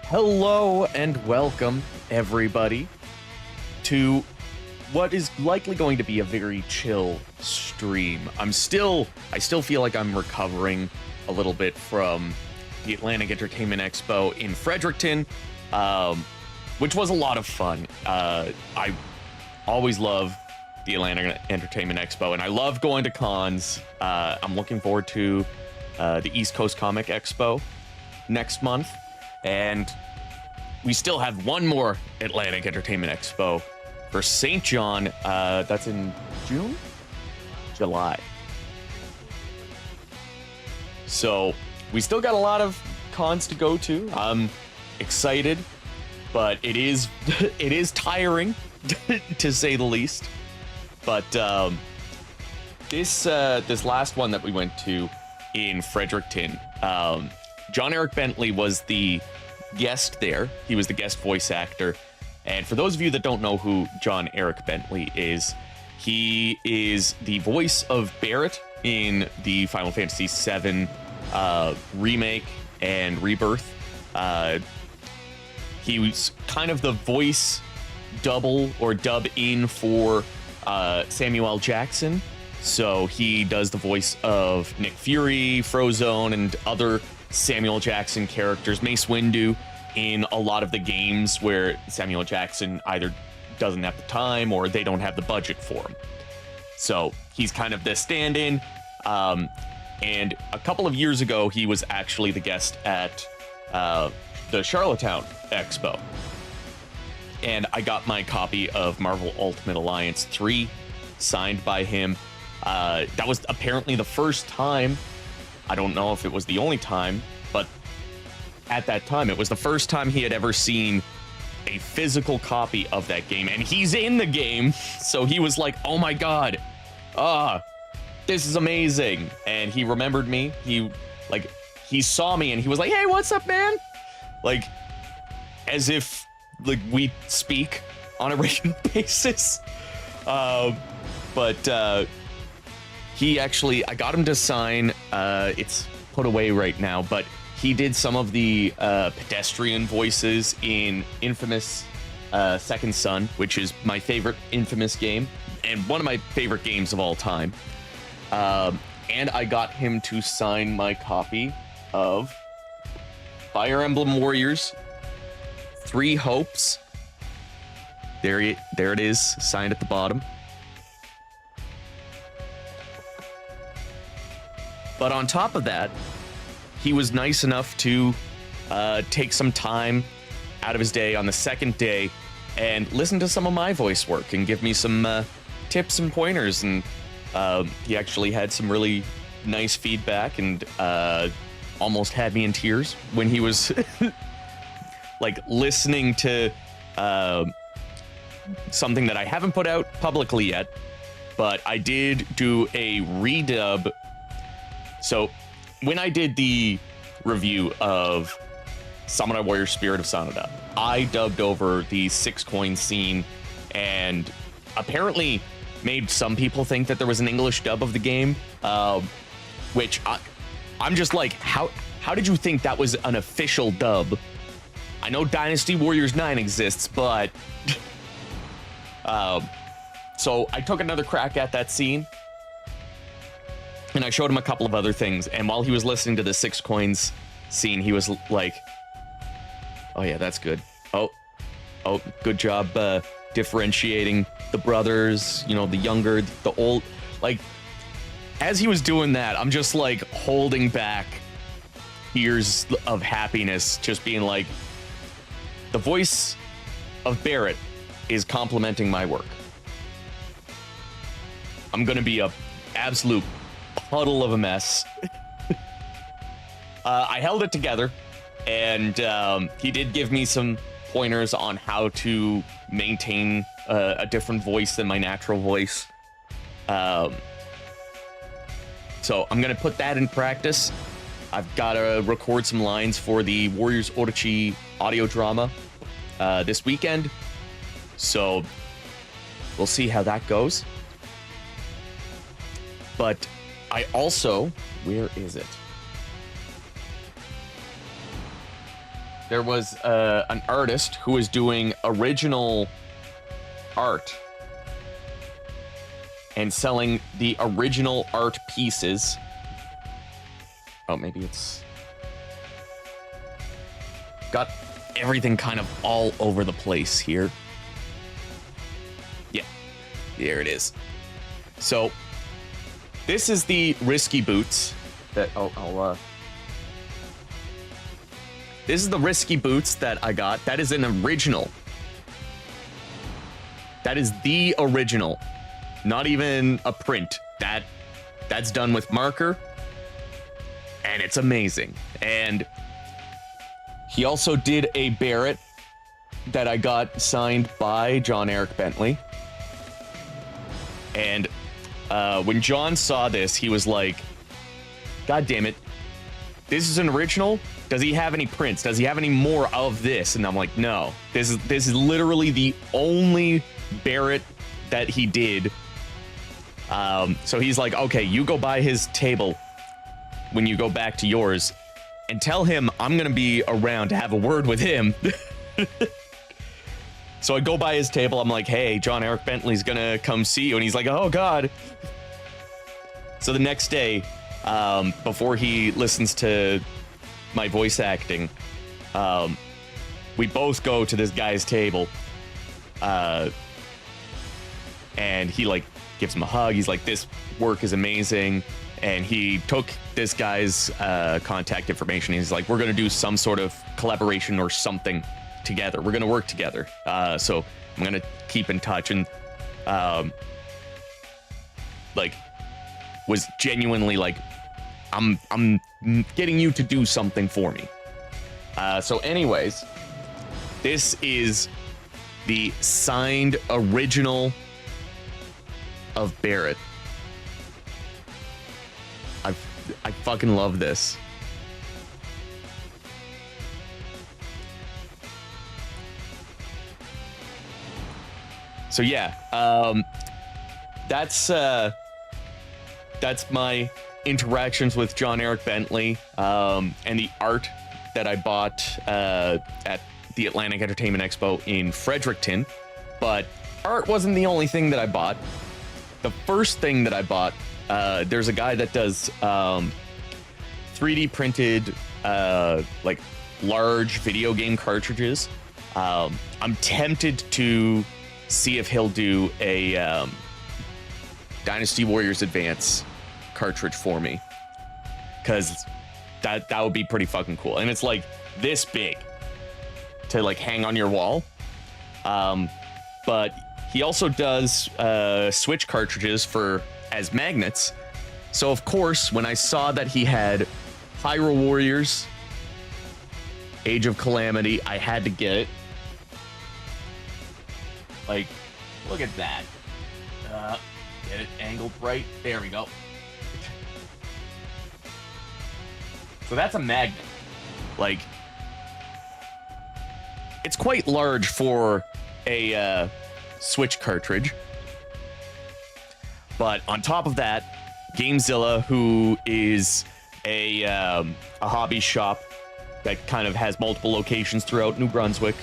Hello and welcome, everybody, to what is likely going to be a very chill stream. I still feel like I'm recovering a little bit from the Atlantic Entertainment Expo in Fredericton, which was a lot of fun. I always love the Atlantic Entertainment Expo, and I love going to cons. I'm looking forward to the East Coast Comic Expo next month. And we still have one more Atlantic Entertainment Expo for St. John. That's in June? July. So we still got a lot of cons to go to. I'm excited, but it is tiring, to say the least. But this last one that we went to in Fredericton, John Eric Bentley was the guest there. He was the guest voice actor. And for those of you that don't know who John Eric Bentley is, he is the voice of Barrett in the Final Fantasy VII remake and rebirth. He was kind of the voice double or dub in for Samuel L. Jackson. So he does the voice of Nick Fury, Frozone, and other Samuel Jackson characters, Mace Windu, in a lot of the games where Samuel Jackson either doesn't have the time or they don't have the budget for him. So he's kind of the stand-in. And a couple of years ago, he was actually the guest at the Charlottetown Expo. And I got my copy of Marvel Ultimate Alliance 3 signed by him. That was apparently the first time. I don't know if it was the only time, but at that time, it was the first time he had ever seen a physical copy of that game. And he's in the game, so he was like, oh my god, this is amazing. And he remembered me. He saw me and he was like, hey, what's up, man? Like, as if, like, we speak on a regular basis. But he actually, I got him to sign, it's put away right now, but he did some of the pedestrian voices in Infamous Second Son, which is my favorite Infamous game, and one of my favorite games of all time. And I got him to sign my copy of Fire Emblem Warriors, Three Hopes. There it is, signed at the bottom. But on top of that, he was nice enough to take some time out of his day on the second day and listen to some of my voice work and give me some tips and pointers. And he actually had some really nice feedback and almost had me in tears when he was like listening to something that I haven't put out publicly yet, but I did do a redub. So when I did the review of Samurai Warrior Spirit of Sanada, I dubbed over the 6-coin scene and apparently made some people think that there was an English dub of the game, which I'm just like, how did you think that was an official dub? I know Dynasty Warriors 9 exists, but so I took another crack at that scene. And I showed him a couple of other things, and while he was listening to the 6 coins scene, he was like, oh yeah, that's good. Oh, good job differentiating the brothers, you know, the younger, the old. Like, as he was doing that, I'm just like holding back tears of happiness, just being like, the voice of Barrett is complimenting my work. I'm gonna be a absolute puddle of a mess. I held it together, and he did give me some pointers on how to maintain a different voice than my natural voice. So I'm gonna put that in practice. I've got to record some lines for the Warriors Orochi audio drama this weekend, so we'll see how that goes. But I also, where is it? there was an artist who was doing original art and selling the original art pieces. Oh, maybe it's got everything kind of all over the place here. Yeah, there it is. So this is the Risky Boots that this is the Risky Boots that I got. That is an original. That is the original. Not even a print. That's done with marker. And it's amazing. And he also did a Barrett that I got signed by John Eric Bentley. And when John saw this, he was like, God damn it. This is an original? Does he have any prints? Does he have any more of this? And I'm like, no. This is literally the only Barrett that he did. So he's like, okay, you go by his table when you go back to yours and tell him I'm gonna be around to have a word with him. So I go by his table. I'm like, hey, John Eric Bentley's gonna come see you. And he's like, oh God. So the next day, before he listens to my voice acting, we both go to this guy's table, and he like gives him a hug. He's like, this work is amazing. And he took this guy's contact information. He's like, we're gonna do some sort of collaboration or something together. We're gonna work together. So I'm gonna keep in touch. And like was genuinely like, I'm getting you to do something for me. So anyways, this is the signed original of Barrett. I fucking love this. So yeah, that's my interactions with John Eric Bentley, and the art that I bought at the Atlantic Entertainment Expo in Fredericton. But art wasn't the only thing that I bought. The first thing that I bought, there's a guy that does 3D printed like large video game cartridges. I'm tempted to see if he'll do a Dynasty Warriors Advance cartridge for me, because that would be pretty fucking cool. And it's like this big to like hang on your wall. But he also does Switch cartridges as magnets. So of course, when I saw that he had Hyrule Warriors, Age of Calamity, I had to get it. Like, look at that. Get it angled right. There we go. So that's a magnet. Like, it's quite large for a Switch cartridge. But on top of that, Gamezilla, who is a hobby shop that kind of has multiple locations throughout New Brunswick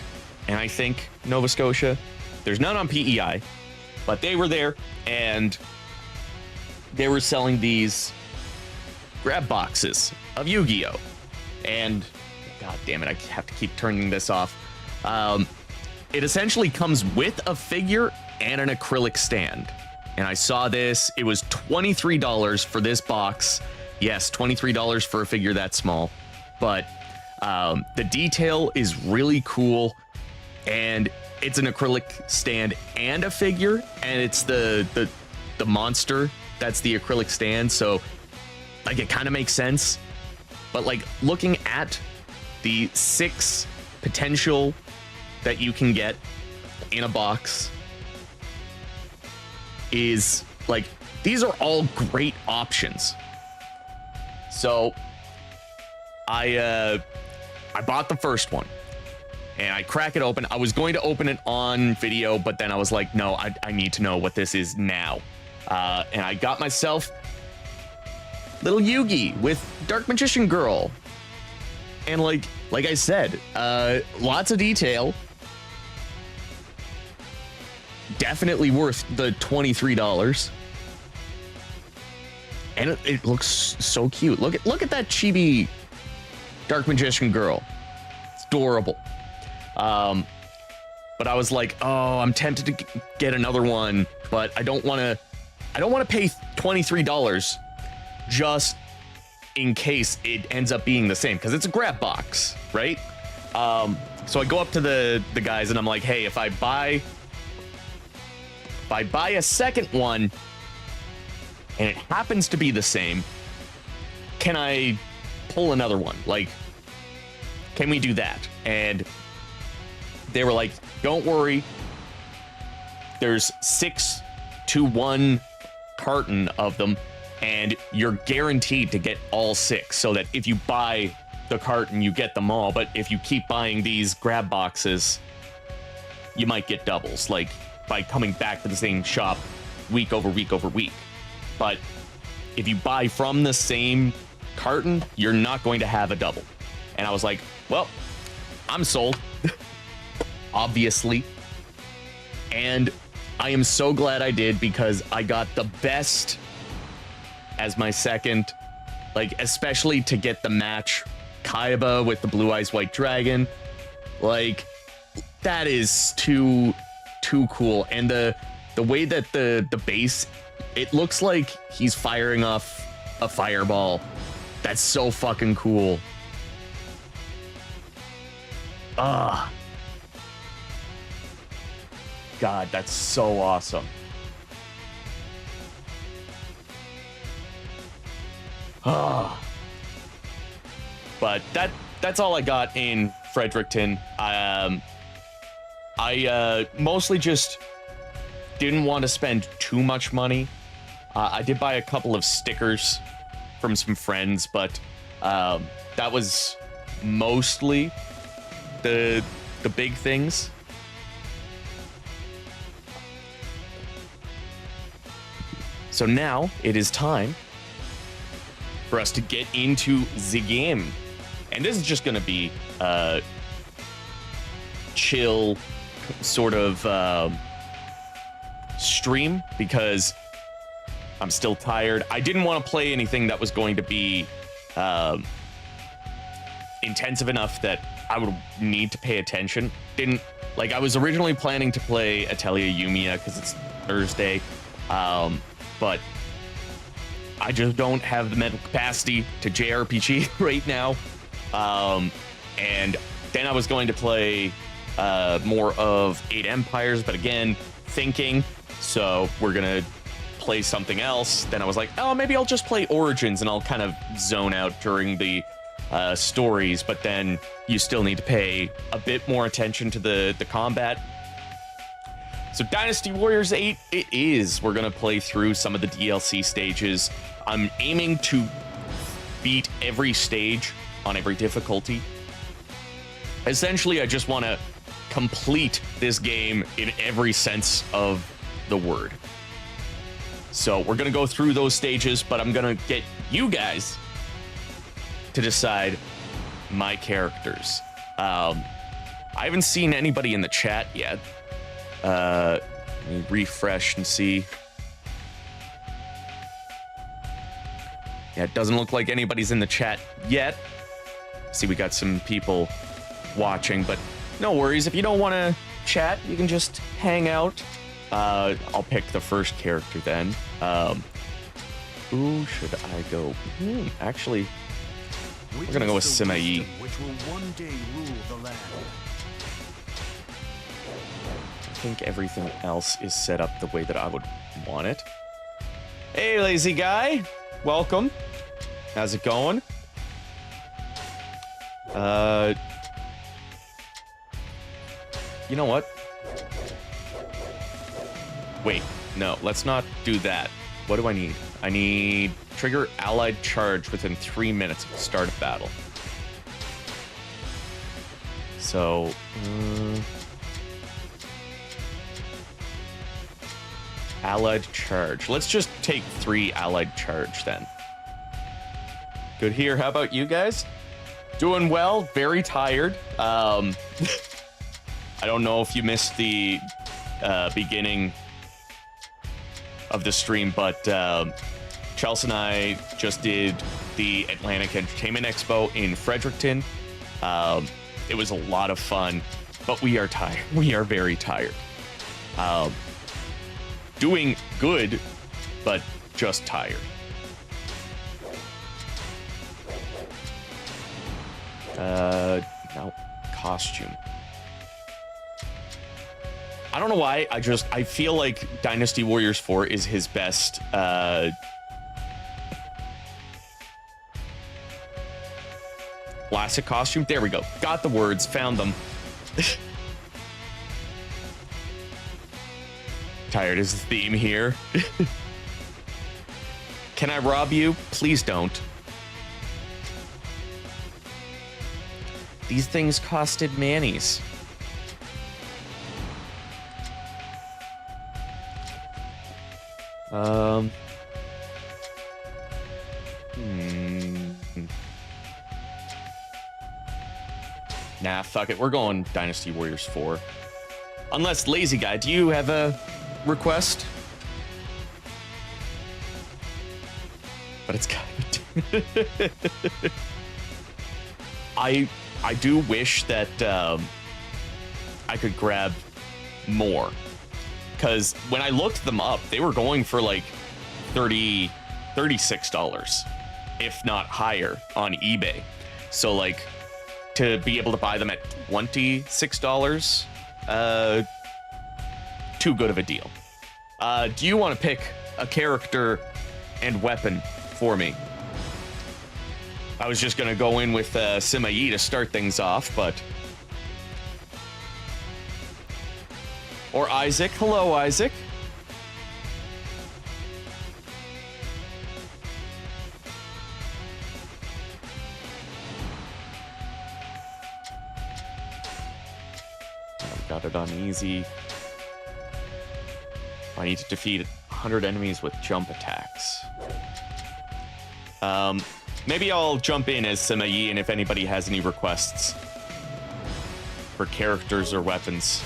and I think Nova Scotia. There's none on PEI, but they were there and they were selling these grab boxes of Yu-Gi-Oh! And god damn it, I have to keep turning this off. It essentially comes with a figure and an acrylic stand. And I saw this, it was $23 for this box. Yes, $23 for a figure that small. But the detail is really cool. And it's an acrylic stand and a figure. And it's the monster that's the acrylic stand. So like it kind of makes sense. But like looking at the 6 potential that you can get in a box is like, these are all great options. So I bought the first one and I crack it open. I was going to open it on video, but then I was like, no, I need to know what this is now. And I got myself little Yugi with Dark Magician Girl. And like, like I said, lots of detail. Definitely worth the $23. And it looks so cute. Look at that chibi Dark Magician girl. It's adorable. But I was like, oh, I'm tempted to get another one, but I don't want to pay $23 just in case it ends up being the same, because it's a grab box, right? So I go up to the guys and I'm like, hey, if I buy a second one and it happens to be the same, can I pull another one? Like, can we do that? And they were like, don't worry. There's 6 to 1 carton of them, and you're guaranteed to get all 6, so that if you buy the carton, you get them all. But if you keep buying these grab boxes, you might get doubles, like by coming back to the same shop week over week over week. But if you buy from the same carton, you're not going to have a double. And I was like, well, I'm sold. Obviously. And I am so glad I did, because I got the best as my second, like, especially to get the match Kaiba with the Blue Eyes White Dragon. Like, that is too cool. And the way that the base, it looks like he's firing off a fireball. That's so fucking cool. God, that's so awesome. But that's all I got in Fredericton. I mostly just didn't want to spend too much money. I did buy a couple of stickers from some friends, but that was mostly the big things. So now it is time for us to get into the game. And this is just going to be a chill sort of stream, because I'm still tired. I didn't want to play anything that was going to be intensive enough that I would need to pay attention. I was originally planning to play Atelier Yumiya because it's Thursday, but I just don't have the mental capacity to JRPG right now. And then I was going to play more of 8 Empires, but again, thinking, so we're gonna play something else. Then I was like, oh, maybe I'll just play Origins and I'll kind of zone out during the stories, but then you still need to pay a bit more attention to the combat. So Dynasty Warriors 8, it is. We're gonna play through some of the DLC stages. I'm aiming to beat every stage on every difficulty. Essentially, I just want to complete this game in every sense of the word. So we're gonna go through those stages, but I'm gonna get you guys to decide my characters. I haven't seen anybody in the chat yet. Let me refresh and see. Yeah, it doesn't look like anybody's in the chat yet. See, we got some people watching, but no worries. If you don't want to chat, you can just hang out. I'll pick the first character then. Who should I go? Actually, we're gonna go with Simai. Which will one day rule the land. I think everything else is set up the way that I would want it. Hey, lazy guy. Welcome. How's it going? You know what? Wait, no, let's not do that. What do I need? I need trigger allied charge within 3 minutes of the start of battle. So, allied charge. Let's just take 3 allied charge then. Good here. How about you guys? Doing well, very tired. I don't know if you missed the beginning of the stream, but Chelsea and I just did the Atlantic Entertainment Expo in Fredericton. It was a lot of fun, but we are tired. We are very tired. Doing good, but just tired. No, costume. I don't know why, I feel like Dynasty Warriors 4 is his best, classic costume. There we go. Got the words, found them. Tired is the theme here. Can I rob you? Please don't. These things costed mannies. Nah, fuck it. We're going Dynasty Warriors 4. Unless, Lazy Guy, do you have a request? But it's kind of... I do wish that I could grab more. Because when I looked them up, they were going for like $36, if not higher, on eBay. So like, to be able to buy them at $26, too good of a deal. Do you want to pick a character and weapon for me? I was just gonna go in with Sima Yi to start things off, but... Or Isaac. Hello, Isaac. Got it on easy. I need to defeat 100 enemies with jump attacks. Maybe I'll jump in as Sima Yi, and if anybody has any requests for characters or weapons.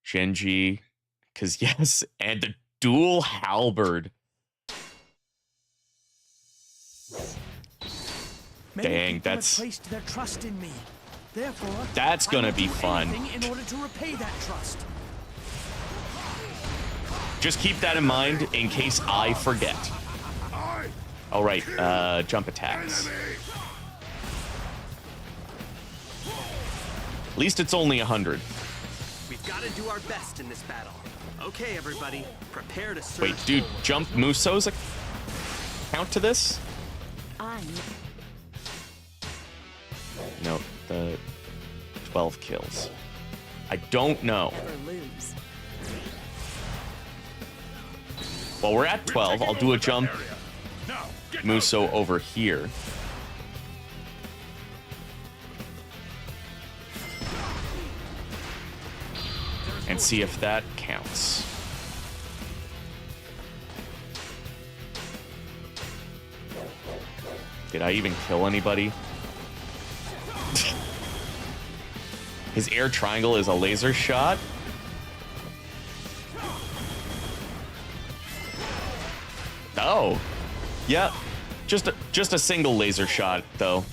Genji, because yes, and the dual halberd. Dang, that's placed their trust in me. Therefore, that's gonna be fun. In order to repay that trust. Just keep that in mind in case I forget. All right, jump attacks. At least it's only 100. We've got to do our best in this battle. Okay, everybody, prepare to surge. Wait, dude, jump Muso's count to this? No, the 12 kills. I don't know. Well, we're at 12. I'll do a jump Muso over here. And see if that counts. Did I even kill anybody? His air triangle is a laser shot. Oh, yeah, just a single laser shot though.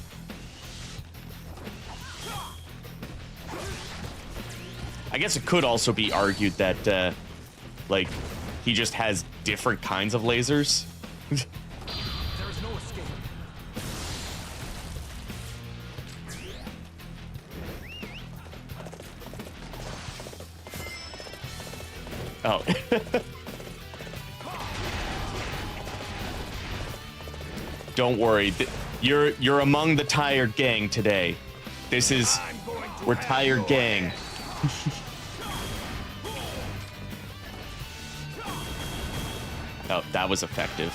I guess it could also be argued that like he just has different kinds of lasers. There is no escape. Oh. Don't worry. You're among the tired gang today. We're tired gang. Oh, that was effective.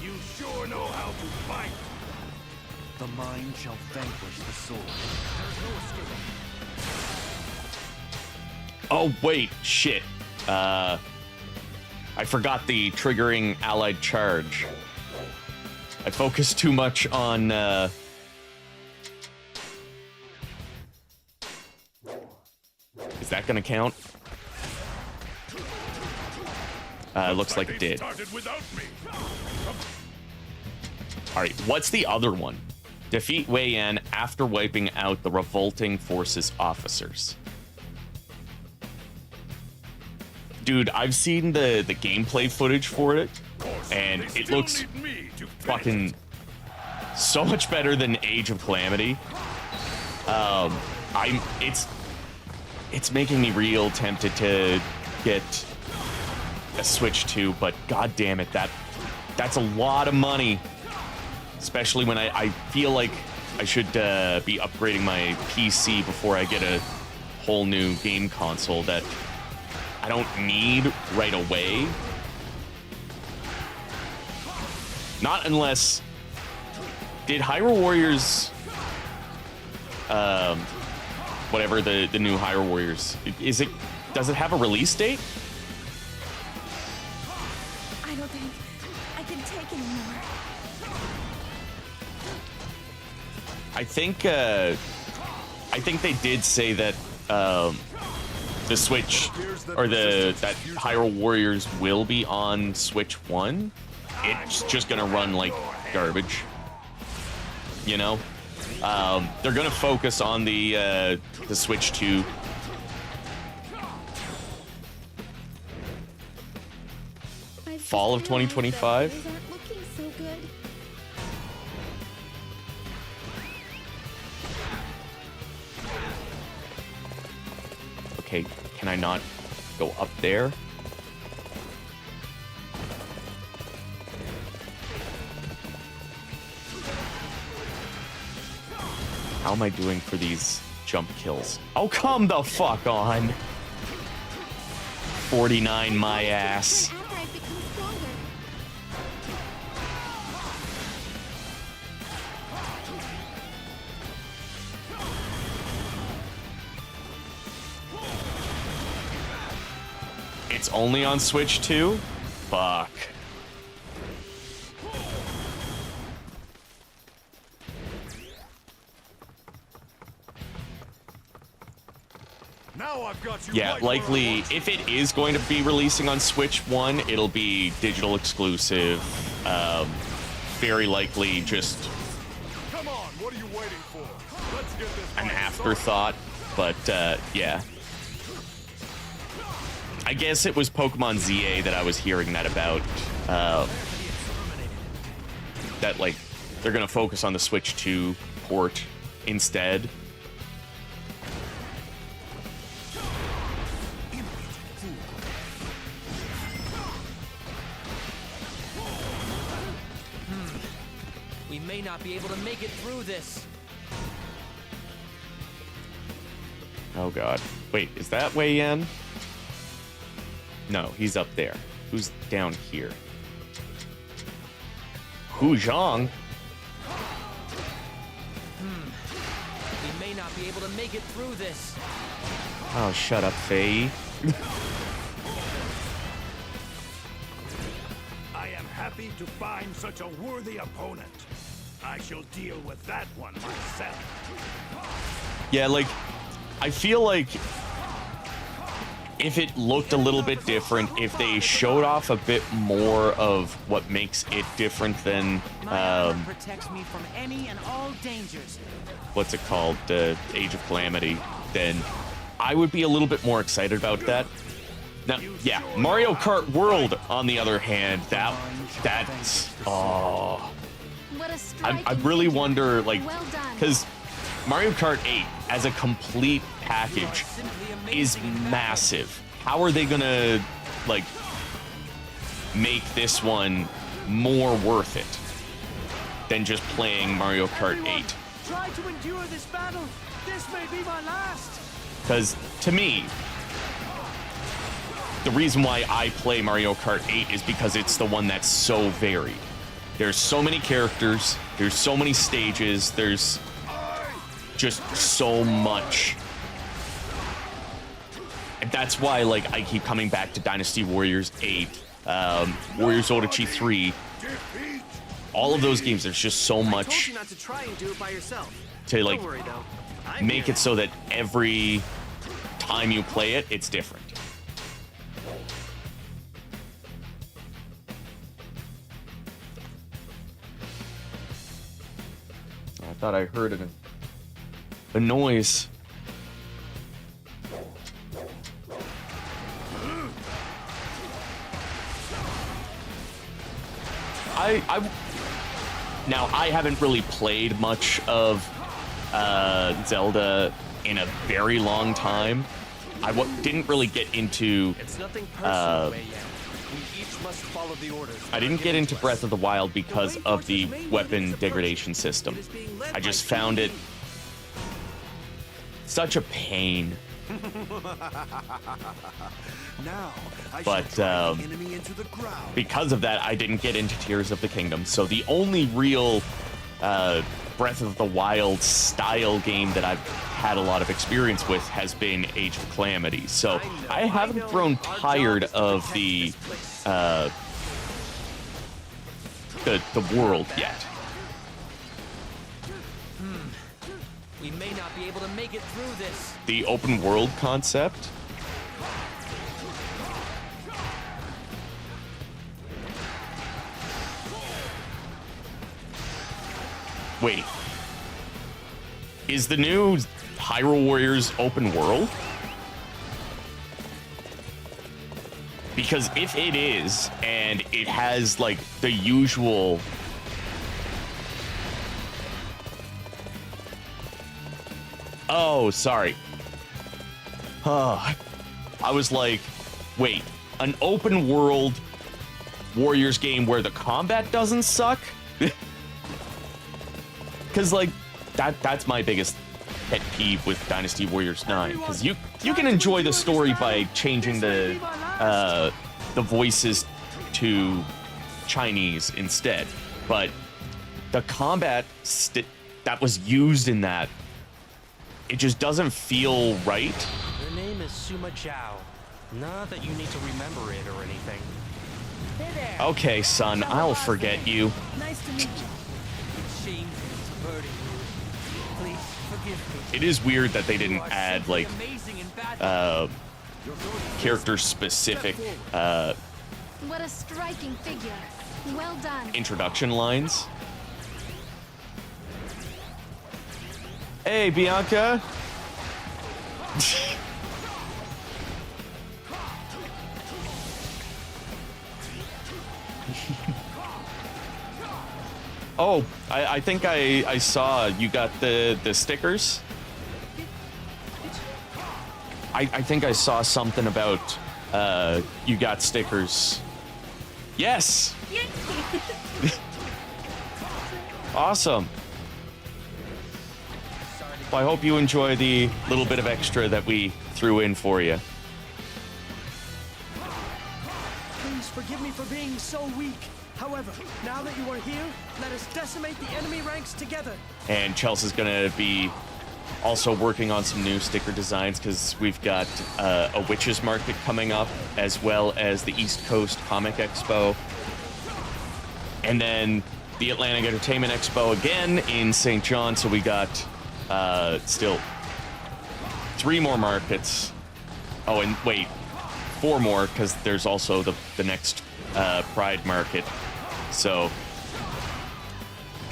You sure know how to fight. The mind shall vanquish the sword. There's no escape. Oh, wait, shit. I forgot the triggering allied charge. I focused too much on, Is that gonna count? Looks like it did. Alright, what's the other one? Defeat Wei Yan after wiping out the revolting forces officers. Dude, I've seen the gameplay footage for it, and it looks fucking so much better than Age of Calamity. It's making me real tempted to get a Switch 2, but god damn it, that's a lot of money. Especially when I feel like I should be upgrading my PC before I get a whole new game console that I don't need right away. Not unless... Did Hyrule Warriors... whatever the new Hyrule Warriors... Does it have a release date? I don't think I can take anymore. I think they did say that the Switch or that Hyrule Warriors will be on Switch 1. It's just gonna run like garbage, you know. They're gonna focus on the Switch 2. Fall of 2025. Okay, can I not go up there? How am I doing for these jump kills? Oh, come the fuck on! 49 my ass. It's only on Switch 2? Fuck. Now I've got you. Yeah, likely, if it is going to be releasing on Switch 1, it'll be digital exclusive. Very likely just Come on, what are you waiting for? Let's get this an fight afterthought, but yeah. I guess it was Pokemon ZA that I was hearing that about. That, like, they're gonna focus on the Switch 2 port instead. We may not be able to make it through this. Oh god. Wait, is that Wei Yan? No, he's up there. Who's down here? Hu Zhang? We may not be able to make it through this. Oh, shut up, Faye. I am happy to find such a worthy opponent. I shall deal with that one myself. Yeah, like, I feel like if it looked a little bit different, if they showed off a bit more of what makes it different than, protects me from any and all dangers. what's it called, Age of Calamity, then I would be a little bit more excited about that. Now, yeah, Mario Kart World, on the other hand, that's, oh. I really wonder, like, because Mario Kart 8 as a complete package is massive. How are they gonna, like, make this one more worth it than just playing Mario Kart 8? Try to endure this battle. This may be my last. Because, to me, the reason why I play Mario Kart 8 is because it's the one that's so varied. There's so many characters, there's so many stages, there's just so much. And that's why, like, I keep coming back to Dynasty Warriors 8, Warriors Odachi 3. All of those games, there's just so I told much you not to try and do it by yourself. to, like, Don't worry, though. I'm make here. it so that every time you play it, it's different. I thought I heard a noise. Now, I haven't really played much of Zelda in a very long time. I didn't really get into... It's nothing personal, Wei Yan. We each must follow the orders. I didn't get into Breath of the Wild because of the weapon degradation system. I just found it such a pain. Now, I But, shall drive the enemy into the ground. Because of that, I didn't get into Tears of the Kingdom. So the only real Breath of the Wild style game that I've had a lot of experience with has been Age of Calamity. So I haven't grown tired of the world yet. We may not be able to make it through this. The open world concept. Wait. Is the new Hyrule Warriors open world? Because if it is, and it has like the usual Oh, sorry. I was like, wait, an open world Warriors game where the combat doesn't suck? Because, like, that's my biggest pet peeve with Dynasty Warriors 9. Because you can enjoy the story by changing the voices to Chinese instead. But the combat that was used in that, it just doesn't feel right. Your name is Suma Zhao. Not that you need to remember it or anything. Hey there. Okay, son, I'll forget you. Nice to meet you. It's shameful to burden you. Please forgive me. It is weird that they didn't add, like, Amazing in battle. character-specific What a striking figure. Well done. introduction lines. Hey, Bianca. Oh, I think I saw you got the stickers. I think I saw something about you got stickers. Yes. Awesome. Well, I hope you enjoy the little bit of extra that we threw in for you. Please forgive me for being so weak. However, now that you are here, let us decimate the enemy ranks together. And Chelsea's gonna be also working on some new sticker designs because we've got a Witches Market coming up, as well as the East Coast Comic Expo. And then the Atlantic Entertainment Expo again in St. John, so we got still 3 more markets. Oh, and wait, 4 more, because there's also the next Pride Market. So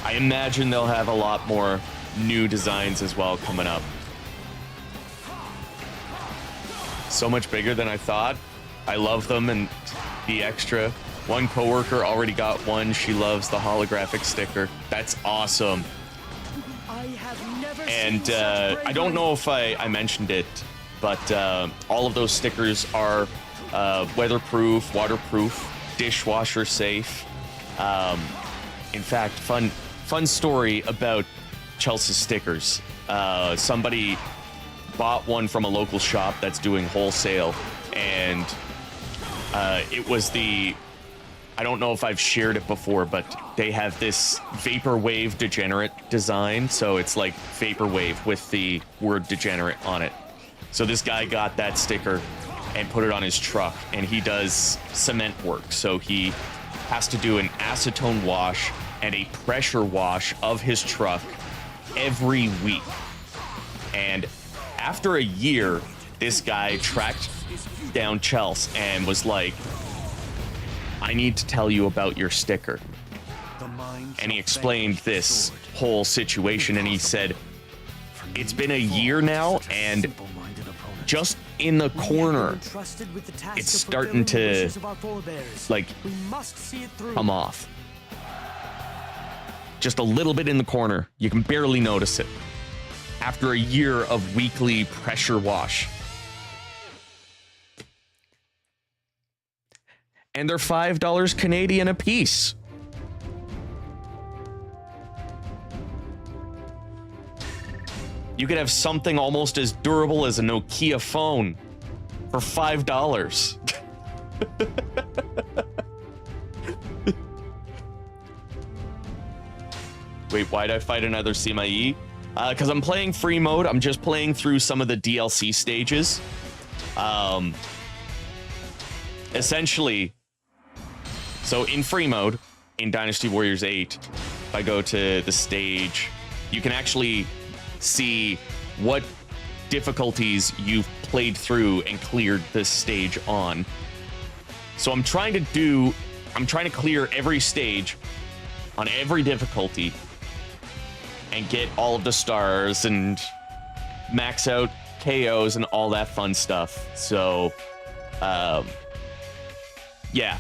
I imagine they'll have a lot more new designs as well coming up. So much bigger than I thought. I love them, and the extra. One coworker already got one. She loves the holographic sticker. That's awesome. I have never And seen such I don't know if I mentioned it, but all of those stickers are weatherproof, waterproof, dishwasher safe. In fact, fun story about Chelsea's stickers. Somebody bought one from a local shop that's doing wholesale, and it was I don't know if I've shared it before, but they have this vaporwave degenerate design. So it's like vaporwave with the word degenerate on it. So this guy got that sticker and put it on his truck, and he does cement work, so he has to do an acetone wash and a pressure wash of his truck every week. And after a year, this guy tracked down Chelsea and was like, I need to tell you about your sticker. And he explained this whole situation, and he said, it's been a year now, and just in the corner, it's starting to, like, come off. Just a little bit in the corner. You can barely notice it. After a year of weekly pressure wash. And they're $5 Canadian a piece. You could have something almost as durable as a Nokia phone for $5. Wait, why'd I fight another CMIE? Because I'm playing free mode. I'm just playing through some of the DLC stages. Essentially, so in free mode, in Dynasty Warriors 8, if I go to the stage, you can actually see what difficulties you've played through and cleared this stage on. So I'm trying to clear every stage on every difficulty and get all of the stars and max out KOs and all that fun stuff. So, yeah.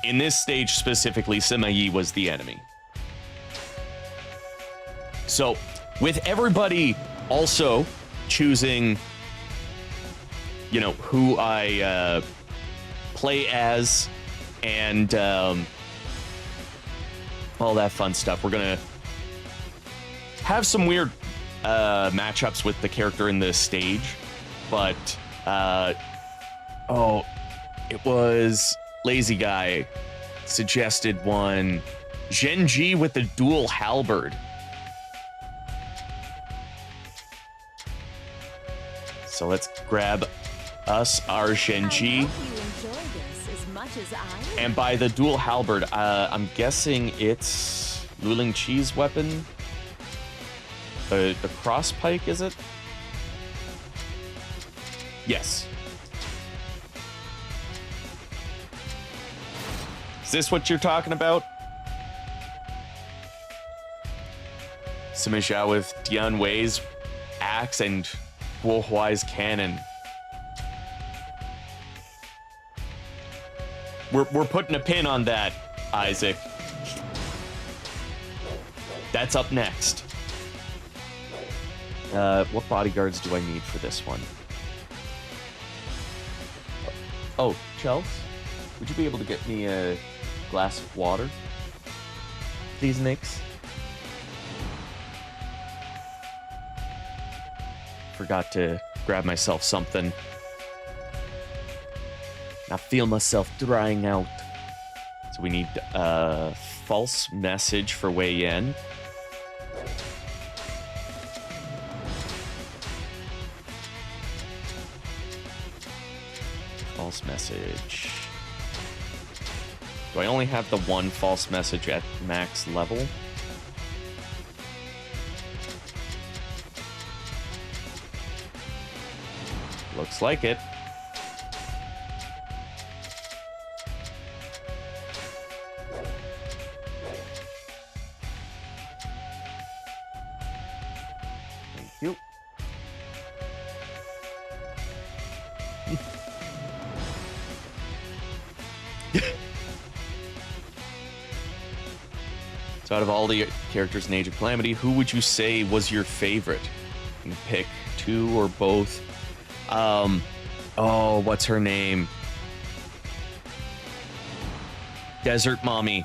In this stage specifically, Sima-Yi was the enemy. So, with everybody also choosing, you know, who I play as and all that fun stuff, we're gonna have some weird matchups with the character in this stage, but oh, it was Lazy Guy suggested one, Genji with the dual halberd. So let's grab us our Genji. And by the dual halberd, I'm guessing it's Luling Chi's weapon. The cross pike, is it? Yes. Is this what you're talking about? Sima Zhao with Dian Wei's axe and Guo Huai's cannon. We're putting a pin on that, Isaac. That's up next. What bodyguards do I need for this one? Oh, Chels, would you be able to get me a glass of water? Please, Nix. Forgot to grab myself something. I feel myself drying out. So we need a false message for Wei Yan. False message. Do I only have the one false message at max level? Looks like it. Thank you. So out of all the characters in Age of Calamity, who would you say was your favorite? You can pick two or both. Oh, what's her name? Desert Mommy.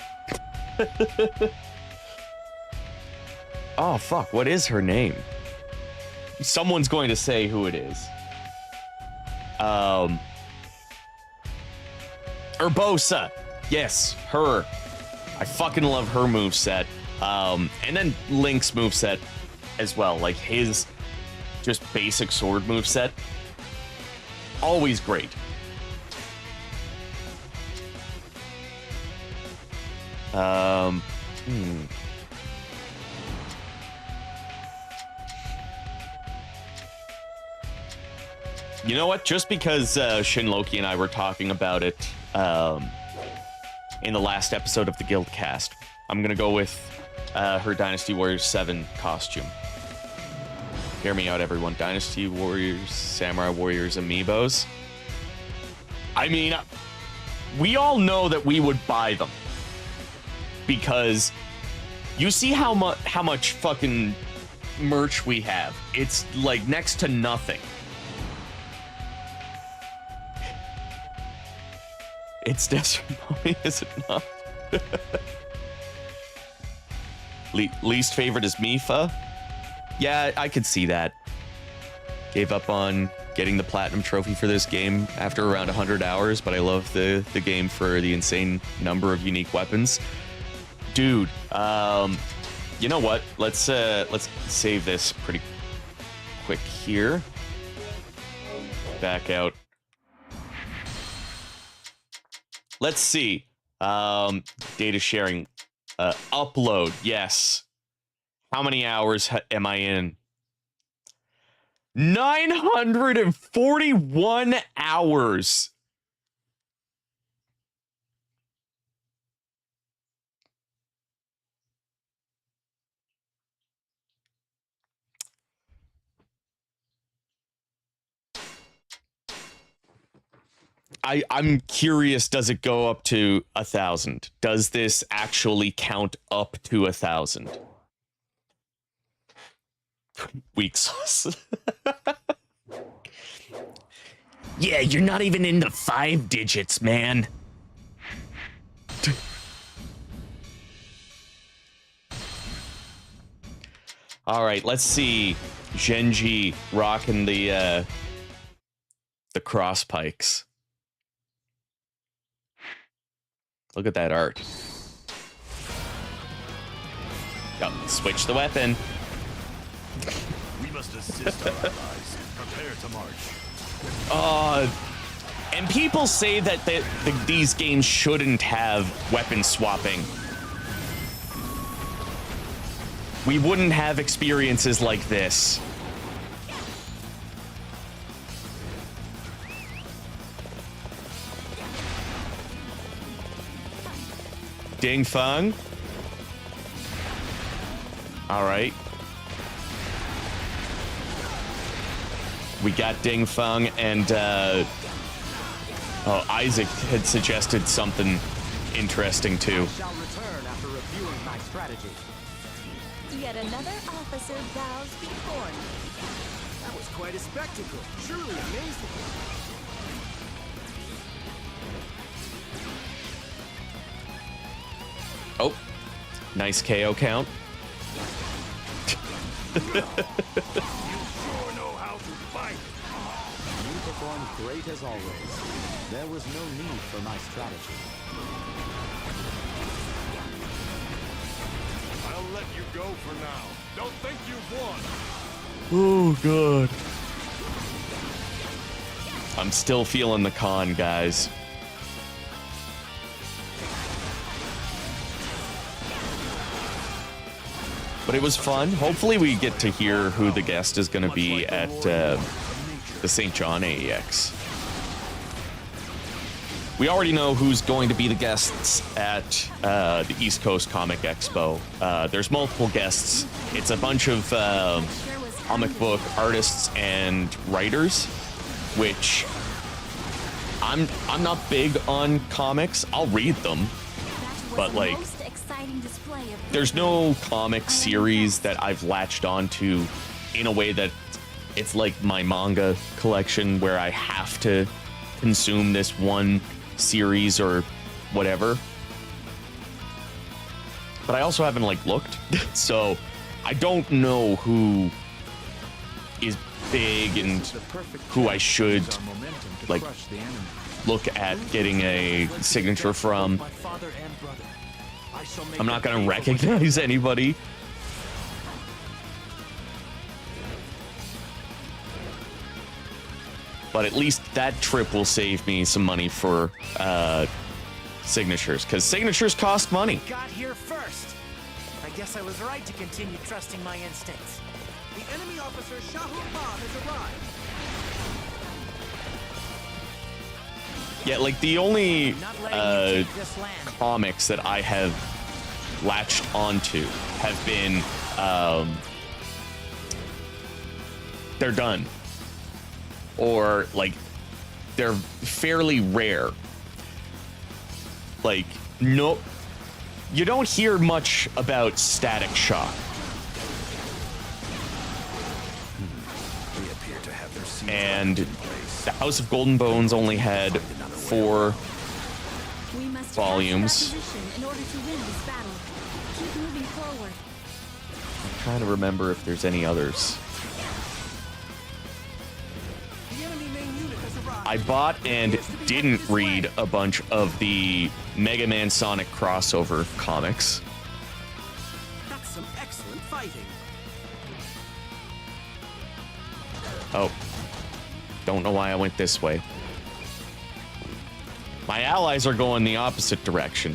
Oh, fuck, what is her name? Someone's going to say who it is. Urbosa. Yes, her. I fucking love her moveset. And then Link's moveset as well. Like his just basic sword moveset. Always great. You know what? Just because Shinloki and I were talking about it in the last episode of the Guild Cast, I'm gonna go with her Dynasty Warriors 7 costume. Hear me out, everyone. Dynasty Warriors, Samurai Warriors amiibos. I mean, we all know that we would buy them because you see how much fucking merch we have. It's like next to nothing. It's Desert Mommy, is it not? Least favorite is Mifa. Yeah, I could see that. Gave up on getting the platinum trophy for this game after around 100 hours, but I love the game for the insane number of unique weapons. Dude, you know what? Let's save this pretty quick here. Back out. Let's see. Data sharing. Upload. Yes. How many hours am I in? 941 hours. I'm curious, does it go up to 1,000? Does this actually count up to 1,000? Weak sauce. Yeah, you're not even in the 5 digits, man. All right, let's see. Genji rocking the cross pikes. Look at that art. Oh, switch the weapon. We must assist our allies. Prepare to march. And people say that these games shouldn't have weapon swapping. We wouldn't have experiences like this. Ding Feng. All right. We got Ding Feng and Isaac had suggested something interesting too. I shall return after reviewing my strategy. Yet another officer bows before me. That was quite a spectacle. Truly amazing. Oh, nice KO count. You sure know how to fight. You performed great as always. There was no need for my strategy. I'll let you go for now. Don't think you've won. Oh, God. I'm still feeling the con, guys. But it was fun. Hopefully we get to hear who the guest is going to be at the St. John AEX. We already know who's going to be the guests at the East Coast Comic Expo. There's multiple guests. It's a bunch of comic book artists and writers, which I'm not big on comics. I'll read them, but like, there's no comic series that I've latched onto in a way that it's like my manga collection where I have to consume this one series or whatever. But I also haven't like looked, so I don't know who is big and who I should like look at getting a signature from. I'm not gonna recognize anybody. But at least that trip will save me some money for signatures, because signatures cost money. Got here first. I guess I was right to continue trusting my instincts. The enemy officer Shahul Ba has arrived. Yeah, like the only Not letting you take this land. comics that I have latched onto have been they're done, or like they're fairly rare. Like, no, you don't hear much about Static Shock. They appear to have their seeds And in place. the House of Golden Bones only had 4 We must volumes. capture that position in order to win this battle. Keep moving forward. I'm trying to remember if there's any others. The enemy main unit has arrived. I bought and didn't read a bunch of the Mega Man Sonic crossover comics. That's some excellent fighting. Oh. Don't know why I went this way. My allies are going the opposite direction.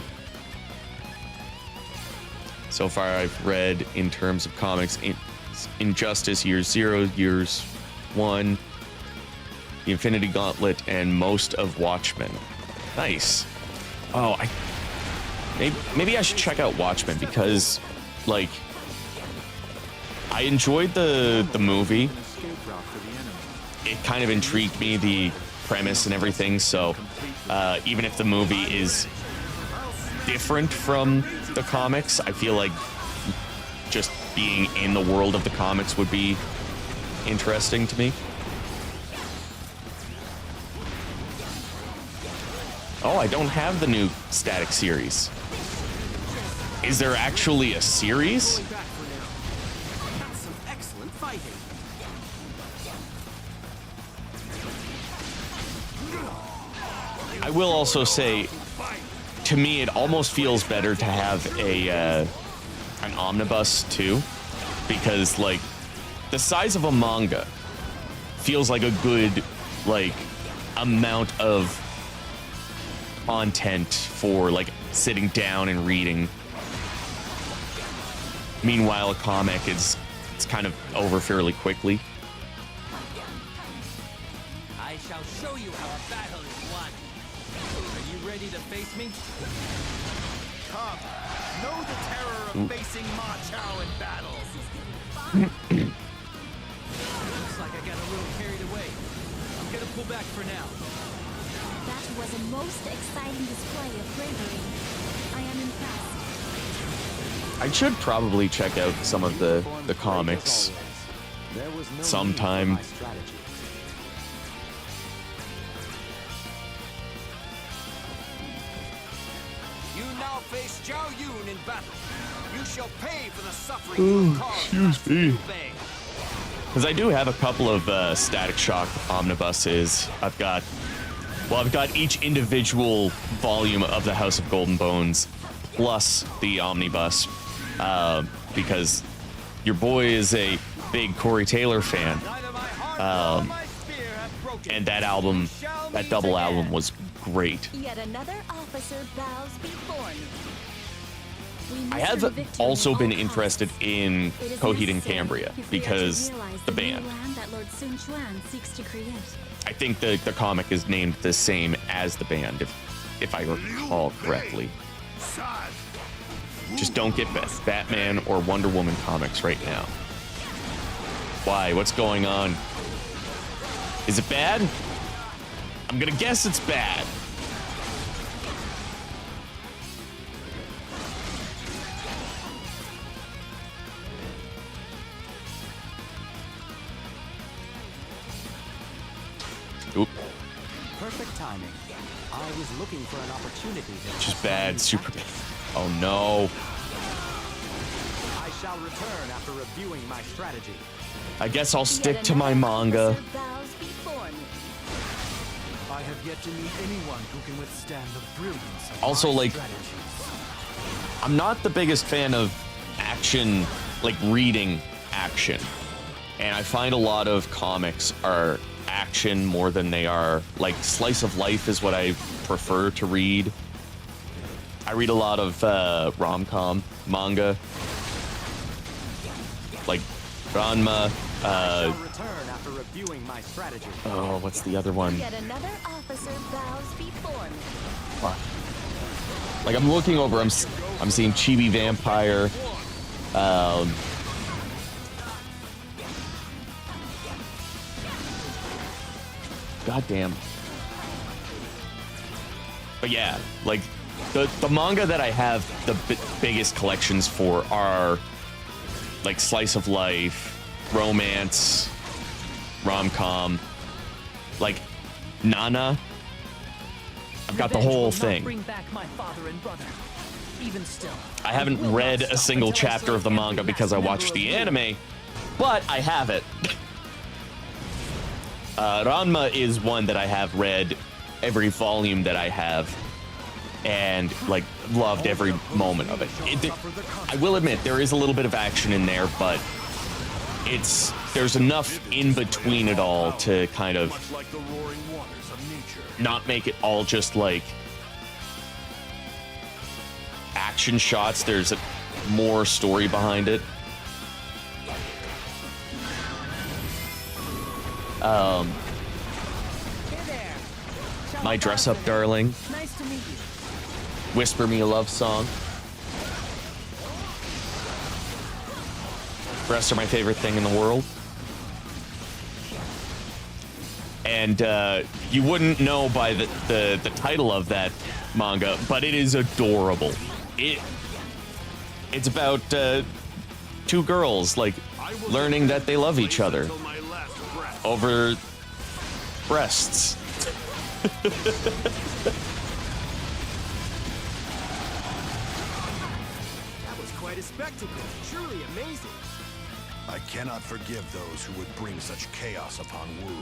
So far I've read, in terms of comics, Injustice Year 0, Years 1, The Infinity Gauntlet, and most of Watchmen. Nice. Oh, maybe I should check out Watchmen, because, like, I enjoyed the movie. Escape route for the enemy. It kind of intrigued me, the premise and everything, so even if the movie is different from the comics, I feel like just being in the world of the comics would be interesting to me. Oh, I don't have the new Static series. Is there actually a series? Going back for now. That's some excellent fighting. I will also say, to me, it almost feels better to have an omnibus too, because like the size of a manga feels like a good like amount of content for like sitting down and reading. Meanwhile, a comic it's kind of over fairly quickly. I shall show you how a battle is won. Are you ready to face me? Come, know the terror of facing Ma Chao in battle. Looks like I got a little carried away. I'm gonna pull back for now. That was a most exciting display of bravery. I am impressed. I should probably check out some of the comics There was no sometime. need for my strategy. You now face Zhao Yun in battle. You shall pay for the suffering you have caused. excuse me. Liu Bei. Because I do have a couple of Static Shock omnibuses. I've got each individual volume of the House of Golden Bones, plus the omnibus, because your boy is a big Corey Taylor fan, Neither my heart nor my spear have broken. and that album, that double album was great. Yet another officer bows before me. We must I have win victory also at been all interested costs. in It is Coheed and necessary Cambria if we are to because realize the new band. land that Lord Sun Quan seeks to create. I think the comic is named the same as the band, if I recall correctly. Sad. Just don't get Batman or Wonder Woman comics right now. Why? What's going on? Is it bad? I'm gonna guess it's bad. Oop. Perfect timing. I was looking for an opportunity to Just bad. Super bad. Oh no. I shall return after reviewing my strategy. I guess I'll Yet stick to my another manga. officer bows before me. I have yet to meet anyone who can withstand the brilliance of Also, my like, strategies. I'm not the biggest fan of action, like reading action. And I find a lot of comics are action more than they are like slice of life is what I prefer to read. I read a lot of rom-com manga, like Ranma. Return after reviewing my strategy. Oh, what's the other one? Yet another officer bows before me. Fuck. Like I'm looking over, I'm seeing Chibi Vampire. Goddamn. But yeah, like the manga that I have the biggest collections for are like slice of life, romance, rom-com, like Nana. I've got the whole thing. Bring back my father and brother. Even still, I haven't read a single chapter of the manga because I watched the anime, but I have it. Ranma is one that I have read every volume that I have, and like loved every moment of it. I will admit there is a little bit of action in there, but there's enough in between it all to kind of not make it all just like action shots. There's more story behind it. My Dress Up Darling. Nice to meet you. Whisper Me a Love Song. Breasts are my favorite thing in the world. And you wouldn't know by the title of that manga, but it is adorable. It's about two girls like learning that they love each other over breasts. That was quite a spectacle. Truly amazing. I cannot forgive those who would bring such chaos upon Wu.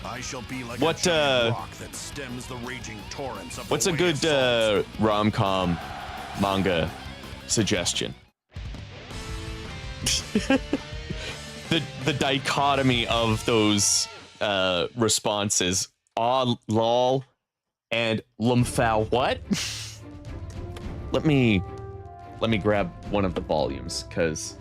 I shall be like What, a giant rock that stems the raging torrents of What's the a way good it falls. rom-com manga suggestion? the dichotomy of those responses, ah lol and lumphao what? let me grab one of the volumes, because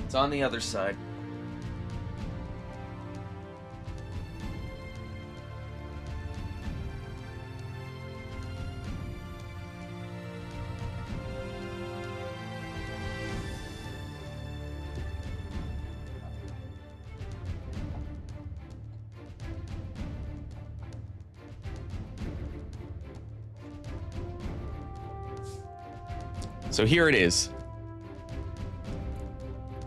it's on the other side. So here it is.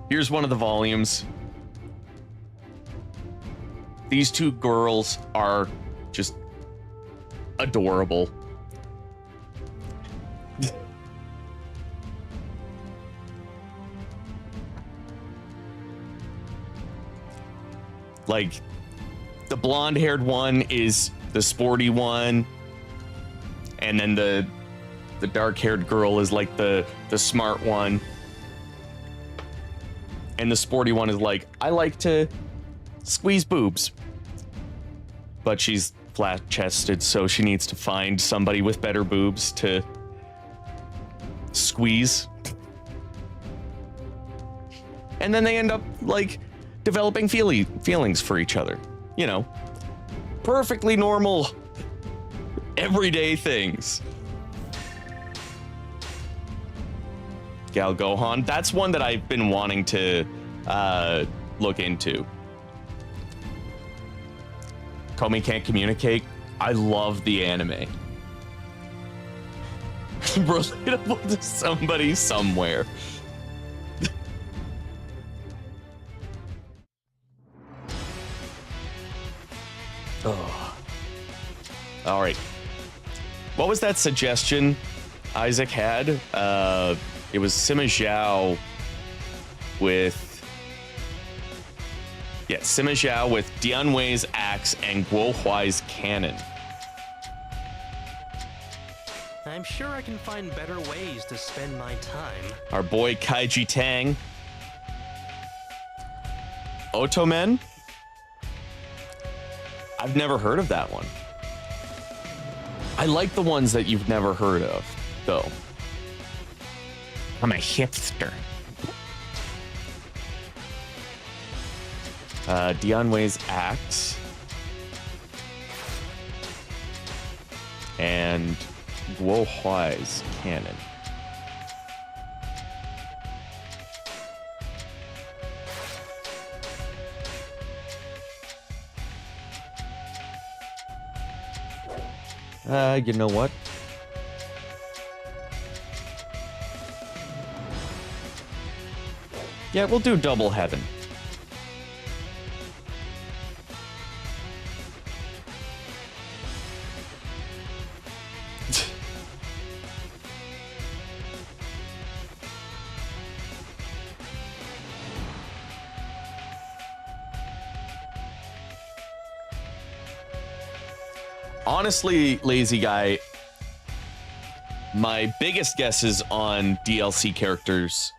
Here's one of the volumes. These two girls are just adorable. Like, the blonde-haired one is the sporty one, and then the dark-haired girl is like the smart one. And the sporty one is like, I like to squeeze boobs. But she's flat-chested, so she needs to find somebody with better boobs to squeeze. And then they end up, like, developing feelings for each other. You know, perfectly normal, everyday things. Gal Gohan, that's one that I've been wanting to look into. Komi Can't Communicate. I love the anime. Relatable to somebody somewhere. Oh. All right. What was that suggestion Isaac had? It was Sima Zhao with Yeah, Sima Zhao with Dian Wei's axe and Guo Huai's cannon. I'm sure I can find better ways to spend my time. Our boy Kaiji Tang. Otomen? I've never heard of that one. I like the ones that you've never heard of, though. I'm a hipster. Dian Wei's axe. And Guo Huai's cannon. You know what? Yeah, we'll do double heaven. Honestly, lazy guy, my biggest guesses on DLC characters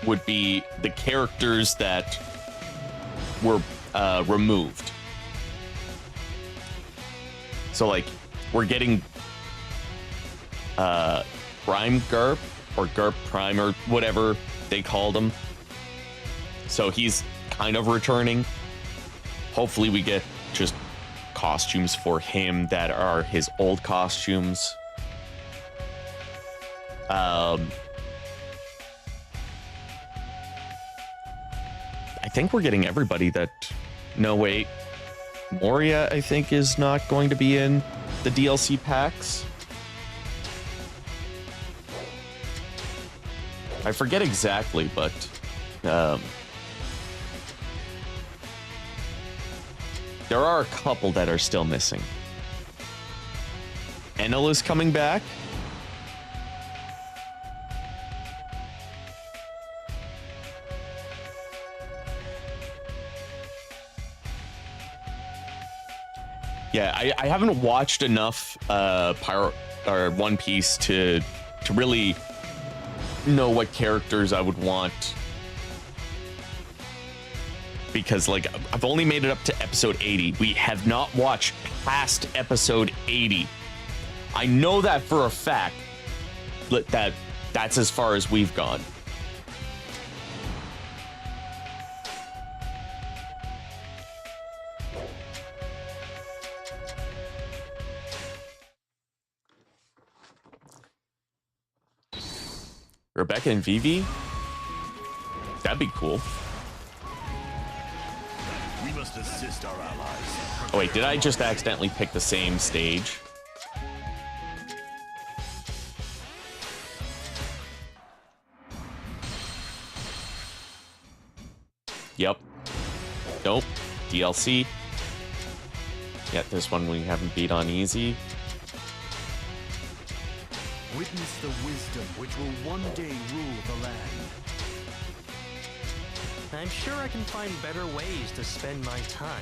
would be the characters that were removed. So, like, we're getting Prime Garp or Garp Prime or whatever they called him. So he's kind of returning. Hopefully we get just costumes for him that are his old costumes. I think we're getting everybody that... No, wait. Moria, I think, is not going to be in the DLC packs. I forget exactly, but... there are a couple that are still missing. Enel is coming back. Yeah, I haven't watched enough One Piece to really know what characters I would want. Because, like, I've only made it up to episode 80. We have not watched past episode 80. I know that for a fact, but that's as far as we've gone. Rebecca and Vivi? That'd be cool. We must assist our allies. Oh wait, did I just accidentally pick the same stage? Yep. Nope. DLC. Yeah, this one we haven't beat on easy. Witness the wisdom which will one day rule the land. I'm sure I can find better ways to spend my time.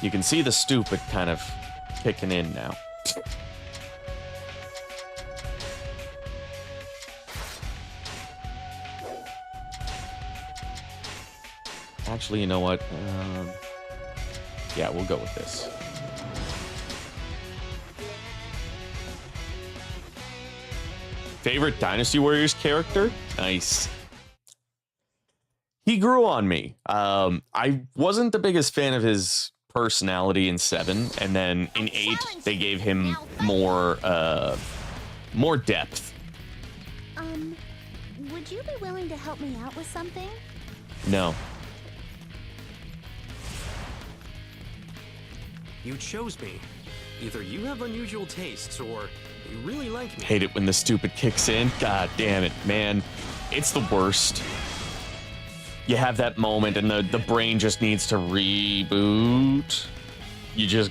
You can see the stupid kind of kicking in now. Actually, you know what? Yeah, we'll go with this. Favorite Dynasty Warriors character? Nice. He grew on me. I wasn't the biggest fan of his personality in 7, and then in 8 they gave him more depth. Would you be willing to help me out with something? No. You chose me. Either you have unusual tastes, or you really like me. Hate it when the stupid kicks in. God damn it, man. It's the worst. You have that moment and the brain just needs to reboot. You just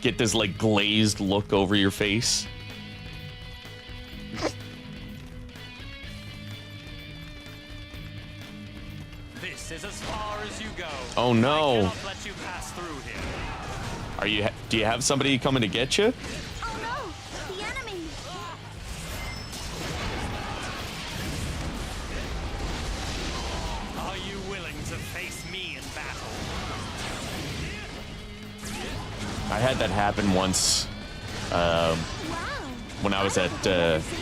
get this like glazed look over your face. This is as far as you go. Oh no. I cannot let you pass through here. Do you have somebody coming to get you? Oh no! The enemy! Are you willing to face me in battle? I had that happen once Wow! when I was at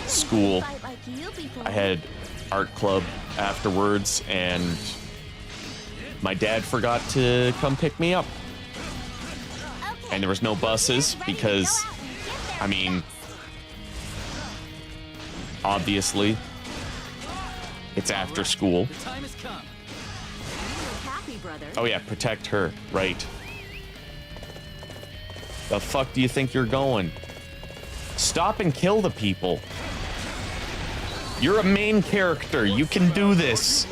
school. Fight like you before. I had art club afterwards, and my dad forgot to come pick me up. Okay, And there was no buses ready to because, go out and get there I mean, fast. obviously, it's after school. The time has come. You look happy, brother. Oh yeah, protect her, right. The fuck do you think you're going? Stop and kill the people. You're a main character. You can do this.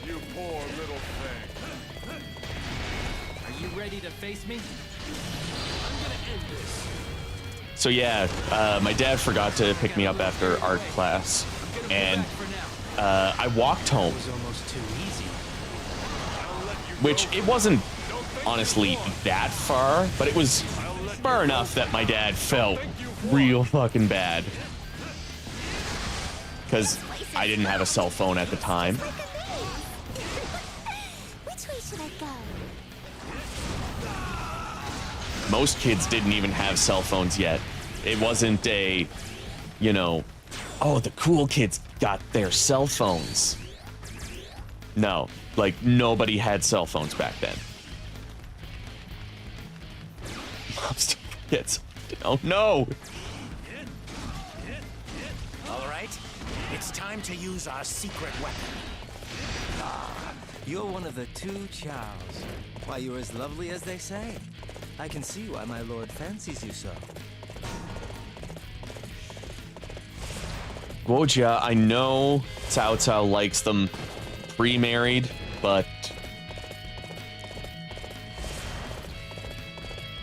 You poor little thing. Are you ready to face me? So yeah, my dad forgot to pick me up after art class, and For now. I walked home, It was almost too easy. which it wasn't honestly that far, but it was far enough that my dad felt real fucking bad. Because I didn't have a cell phone at the time. Look at me. Which way should I go? Most kids didn't even have cell phones yet. It wasn't a, you know, oh, the cool kids got their cell phones. No, like nobody had cell phones back then. Most kids. Oh no. All right, it's time to use our secret weapon. You're one of the two Chows. Why, you're as lovely as they say. I can see why my lord fancies you so. Guojia, I know Cao Cao likes them pre-married, but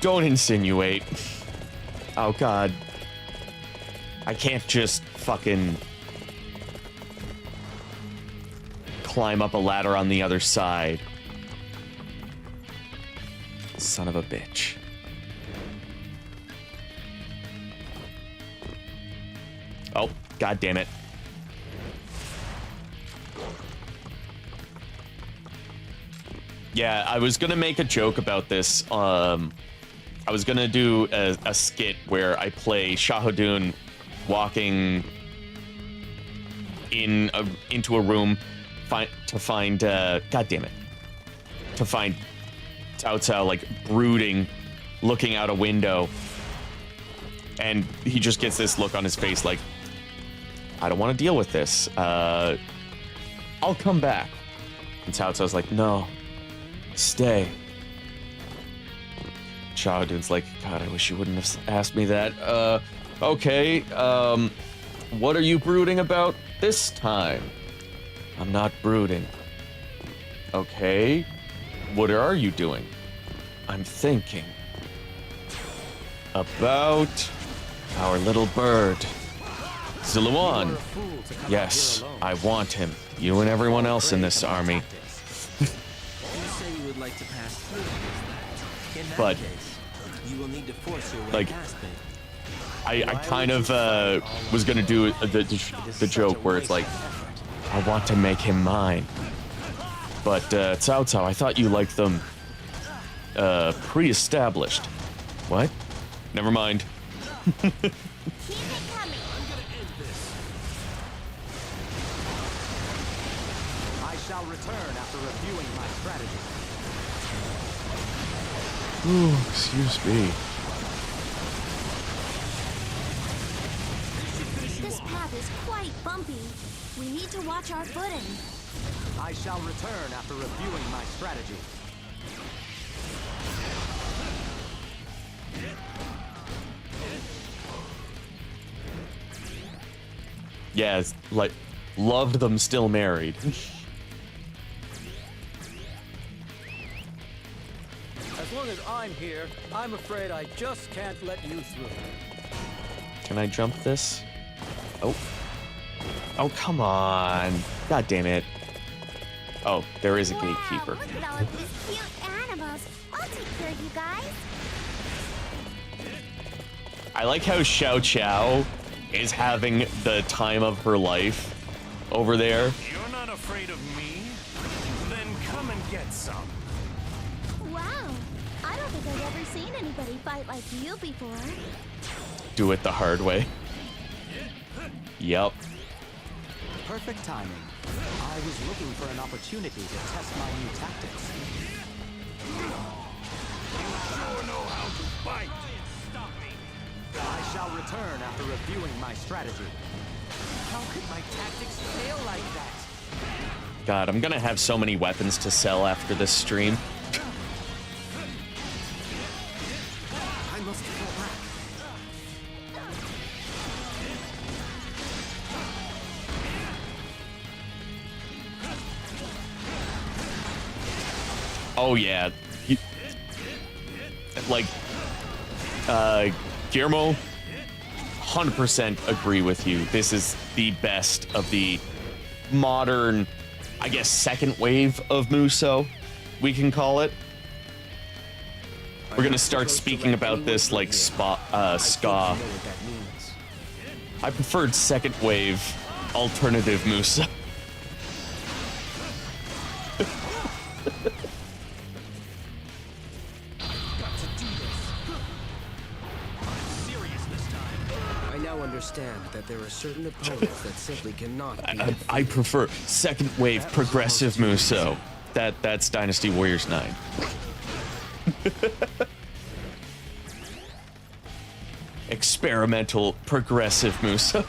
don't insinuate. Oh god. I can't just fucking climb up a ladder on the other side. Son of a bitch. Oh, god damn it. Yeah, I was gonna make a joke about this. I was gonna do a skit where I play Shahadun walking into a room to find god damn it, to find Cao Cao like brooding, looking out a window, and he just gets this look on his face like, I don't want to deal with this. I'll come back. And Cao Cao's like, no, stay. Shahadun's like, God, I wish you wouldn't have asked me that. Okay, what are you brooding about this time? I'm not brooding. Okay, what are you doing? I'm thinking about our little bird, Ziluan. Yes, I want him. You and everyone else in this army. You say you would like to pass through. In that But, case, you will need to force your way like, past me. I kind of was gonna do the joke where it's like, I want to make him mine. But Cao Cao, I thought you liked them pre-established. What? Never mind. Keep it coming. I shall return after reviewing my strategy. Ooh, excuse me. This path is quite bumpy. We need to watch our footing. I shall return after reviewing my strategy. Yeah, it's like, loved them still married. As long as I'm here, I'm afraid I just can't let you through. Can I jump this? Oh. Oh, come on. God damn it. Oh, there is a gatekeeper. Wow, look at all of these cute animals. I'll take care of you guys. I like how Xiao Qiao is having the time of her life over there. You're not afraid of me? Then come and get some. Wow, I don't think I've ever seen anybody fight like you before. Do it the hard way. Yep. Perfect timing. I was looking for an opportunity to test my new tactics. You sure know how to fight. I shall return after reviewing my strategy. How could my tactics fail like that? God, I'm gonna have so many weapons to sell after this stream. I must fall back. Oh yeah. Guillermo, 100% agree with you. This is the best of the modern, I guess, second wave of Muso, we can call it. We're gonna start speaking about this like ska. I preferred second wave alternative Muso. I now understand that there are certain opponents that simply cannot be I prefer second wave progressive Muso. That's Dynasty Warriors 9. Experimental progressive Muso.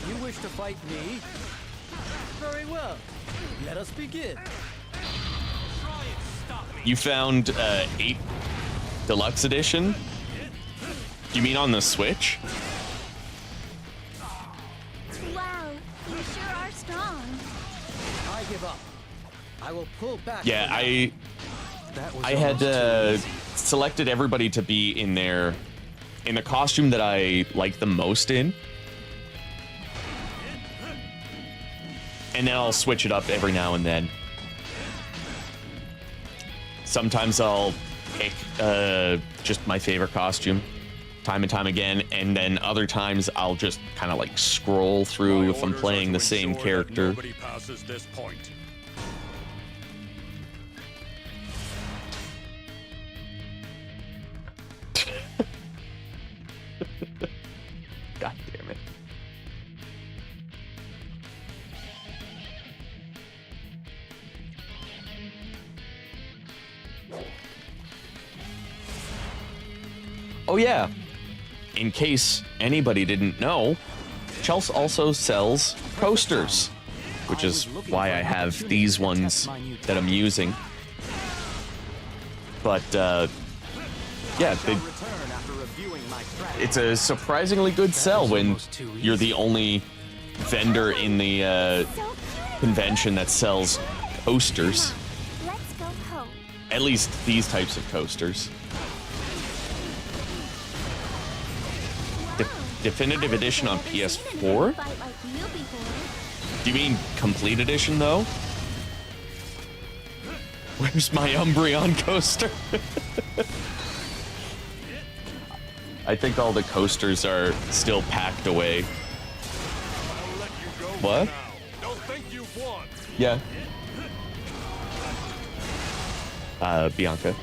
You wish to fight me? Very well. Let us begin. You found 8 Deluxe Edition? You mean on the Switch? Wow, you sure are strong. I give up. I will pull back. Yeah, for now. I had selected everybody to be in the costume that I like the most in. And then I'll switch it up every now and then. Sometimes I'll pick just my favorite costume time and time again, and then other times I'll just kind of like scroll through if I'm playing the same character. Nobody passes this point. God damn it. Oh yeah, in case anybody didn't know, Chelsea also sells coasters, which is why I have these ones that I'm using. But yeah, it's a surprisingly good sell when you're the only vendor in the convention that sells coasters. Let's go home. At least these types of coasters. Definitive edition on PS4? Fight like you before. Do you mean complete edition though? Where's my Umbreon coaster? I think all the coasters are still packed away. I'll let you go What? for now. Don't think you've won. Yeah. Bianca.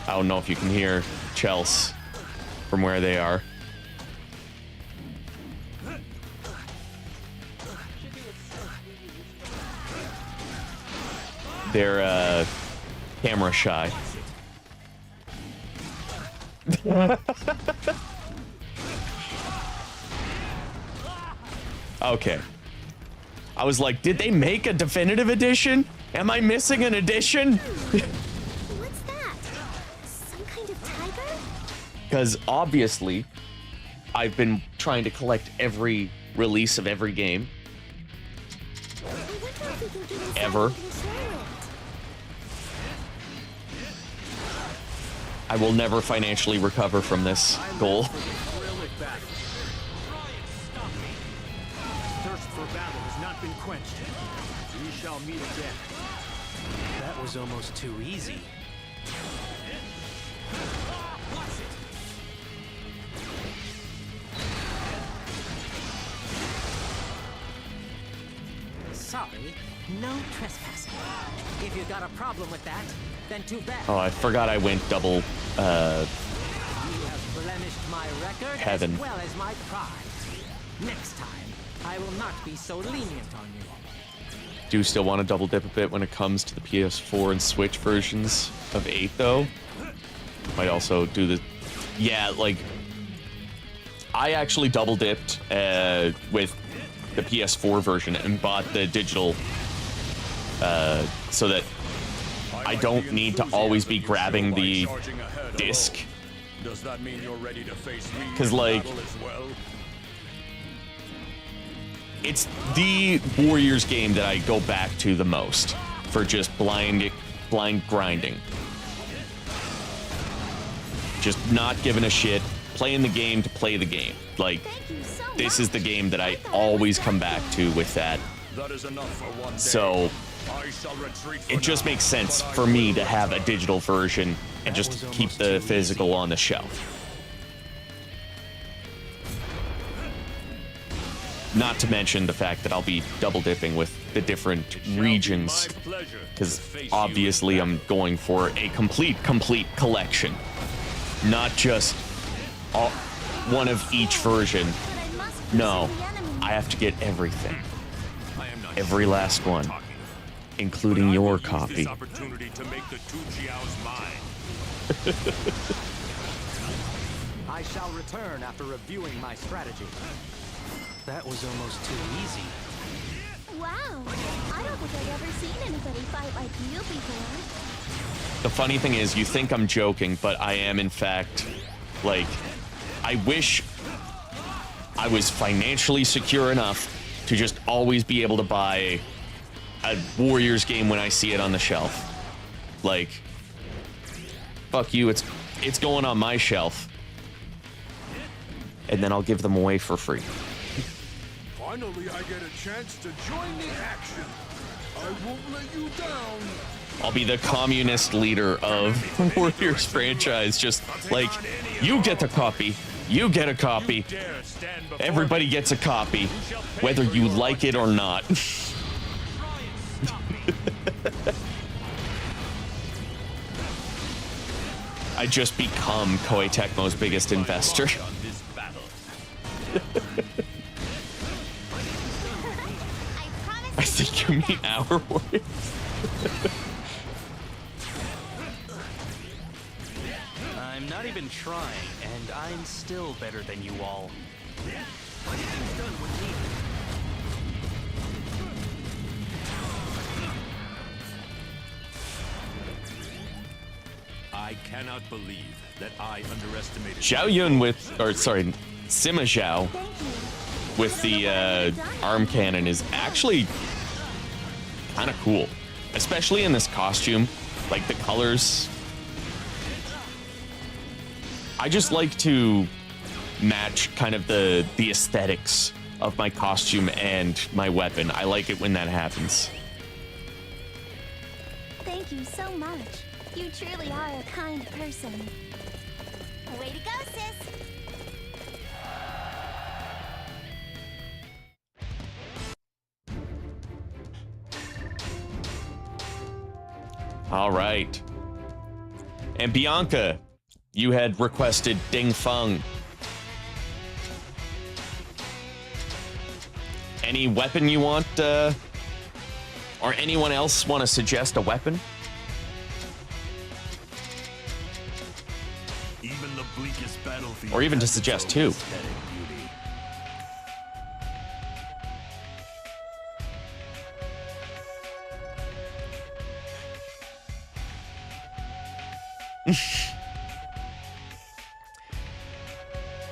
I don't know if you can hear Chelsea from where they are. They're camera shy. Okay. I was like, did they make a definitive edition? Am I missing an edition? What's that? Some kind of tiger? Because obviously, I've been trying to collect every release of every game. I wonder if we can get inside Ever. and control it. I will never financially recover from this goal. Thirst for battle has not been quenched. We shall meet again. That was almost too easy. Sorry, no trespassing. If you got a problem with that, then too bad. Oh, I forgot I went double, You have blemished my record Heaven. as well as my pride. Next time, I will not be so lenient on you. do still want to double dip a bit when it comes to the PS4 and Switch versions of 8, though. Might also do the... Yeah, like... I actually double dipped with the PS4 version and bought the digital so that I don't need to always be grabbing the disc. Does that mean you're ready to face me? Because, like, it's the Warriors game that I go back to the most for just blind grinding. Just not giving a shit, playing the game to play the game. Like, this is the game that I always come back to with that. So, it just makes sense for me to have a digital version and just keep the physical on the shelf. Not to mention the fact that I'll be double dipping with the different regions, because obviously I'm going for a complete collection, not just one of each version. No, I have to get everything, every last one, including your copy. I shall return after reviewing my strategy. That was almost too easy. Wow, I don't think I've ever seen anybody fight like you before. The funny thing is, you think I'm joking, but I am, in fact, like, I wish I was financially secure enough to just always be able to buy a Warriors game when I see it on the shelf. Like, fuck you, it's going on my shelf. And then I'll give them away for free. Finally, I get a chance to join the action. I won't let you down. I'll be the communist leader of Warriors franchise. Just like, you get a copy, you get a copy, everybody gets a copy, whether you like it or not. I just become Koei Tecmo's biggest investor. I think you mean our Warriors. I'm not even trying, and I'm still better than you all. I cannot believe that I underestimated Zhao Yun with, or sorry, Sima Zhao with the arm cannon is actually kind of cool, especially in this costume. Like the colors, I just like to match kind of the aesthetics of my costume and my weapon. I like it when that happens. Thank you so much. You truly are a kind person. Way to go, sis! All right. And Bianca, you had requested Ding Feng. Any weapon you want, or anyone else want to suggest a weapon? even the bleakest battlefield. Or even to suggest two.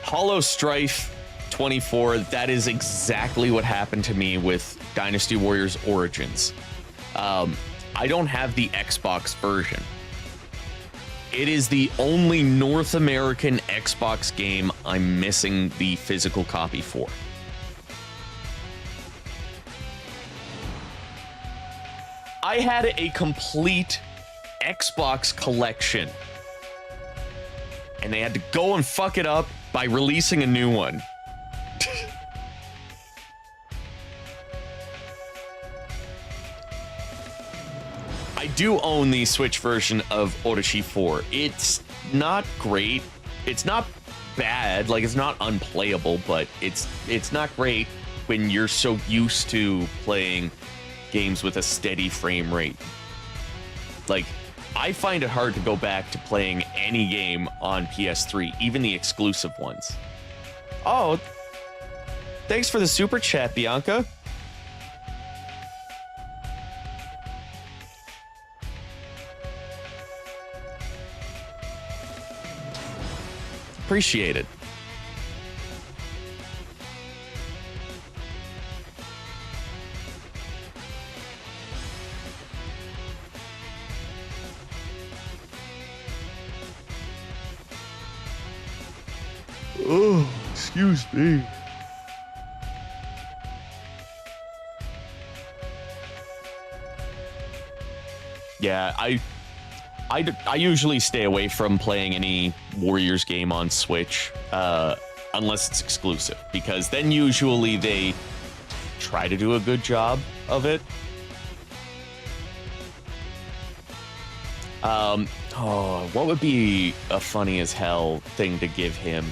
Hollow Strife 24, that is exactly what happened to me with Dynasty Warriors Origins. I don't have the Xbox version. It is the only North American Xbox game I'm missing the physical copy for. I had a complete Xbox collection, and they had to go and fuck it up by releasing a new one. I do own the Switch version of Orochi 4. It's not great. It's not bad. Like, it's not unplayable, but it's not great when you're so used to playing games with a steady frame rate. Like, I find it hard to go back to playing any game on PS3, even the exclusive ones. Oh, thanks for the super chat, Bianca. Appreciate it. Oh, excuse me. Yeah, I usually stay away from playing any Warriors game on Switch, unless it's exclusive, because then usually they try to do a good job of it. Oh, what would be a funny as hell thing to give him?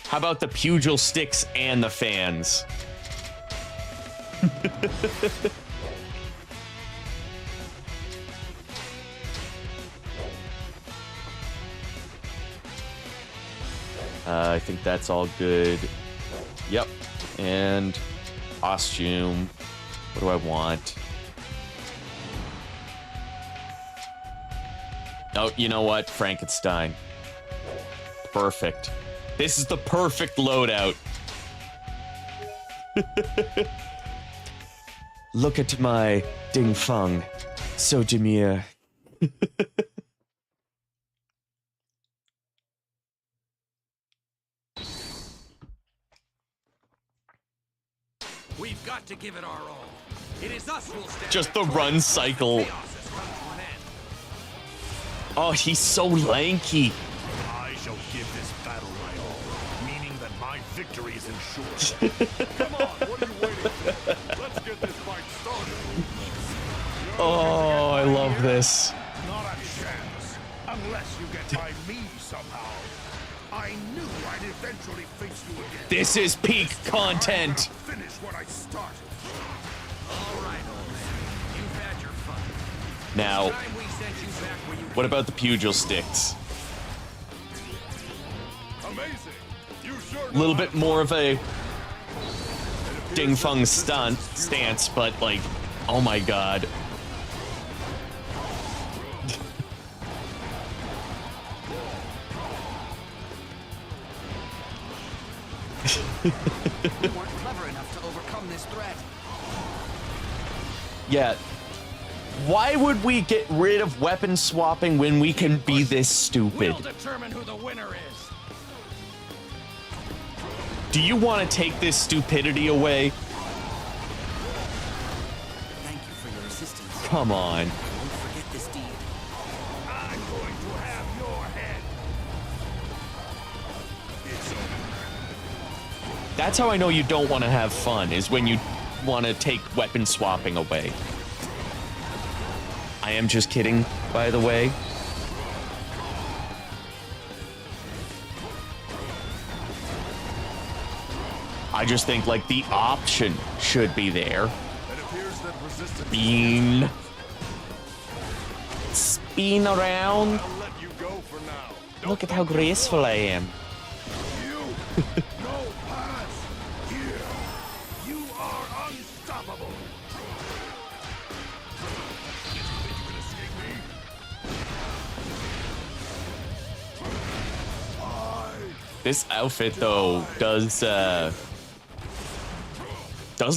How about the pugil sticks and the fans? I think that's all good. Yep. And costume. What do I want? Oh, you know what? Frankenstein. Perfect. This is the perfect loadout. Look at my ding fung. So demure. We've got to give it our all. It is us who'll stand. Just the run cycle. Oh, he's so lanky. I shall give this battle my all, meaning that my victory is ensured. Come on, what are you waiting for? Let's get this fight started. Oh, I love this. Not a chance, unless you get by me somehow. I knew I'd eventually face you again. This is peak content. Finish what I started. All right, old man. You've had your fun. Now, Time we sent you back where you what about the pugil sticks? Amazing. You sure A little bit more of a ding fung stance, but like, oh my god. weren't clever enough to overcome this threat. Yeah. Why would we get rid of weapon swapping when we can be this stupid? We'll determine who the winner is. Do you want to take this stupidity away? Thank you for your assistance. Come on. I won't forget this deed. I'm going to have your head. It's over. That's how I know you don't want to have fun, is when you want to take weapon swapping away. I am just kidding, by the way. I just think, like, the option should be there. It appears that resistance. Bean. Spin around. I'll let you go for now. Look at how graceful I am. You no pass here. You are unstoppable. This outfit though does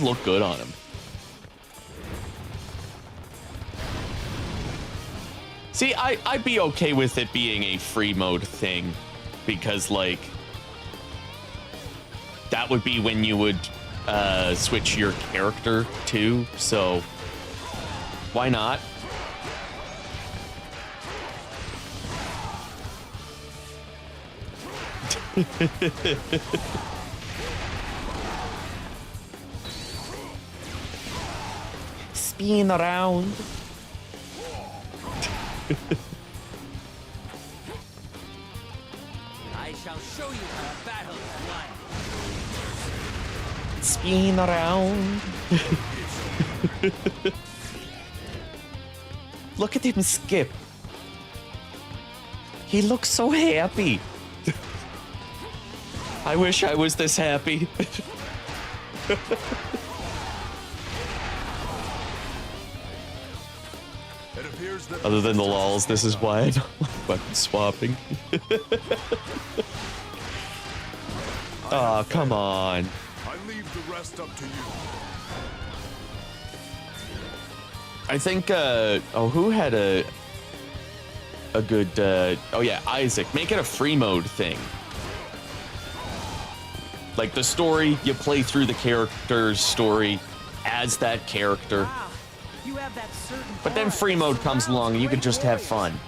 look good on him. See, I'd be okay with it being a free mode thing, because like that would be when you would switch your character too, so why not? Spin around. I shall show you how a battle is won. Spin around. Look at him skip. He looks so happy. I wish I was this happy. Other than the lulz, this is why I don't like weapon swapping. Oh, come on. I leave the rest up to you. I think, who had a good, oh yeah, Isaac. Make it a free mode thing. Like the story, you play through the character's story as that character. Wow, you have that certain But then aura free mode that comes along and you can surrounds just great have fun.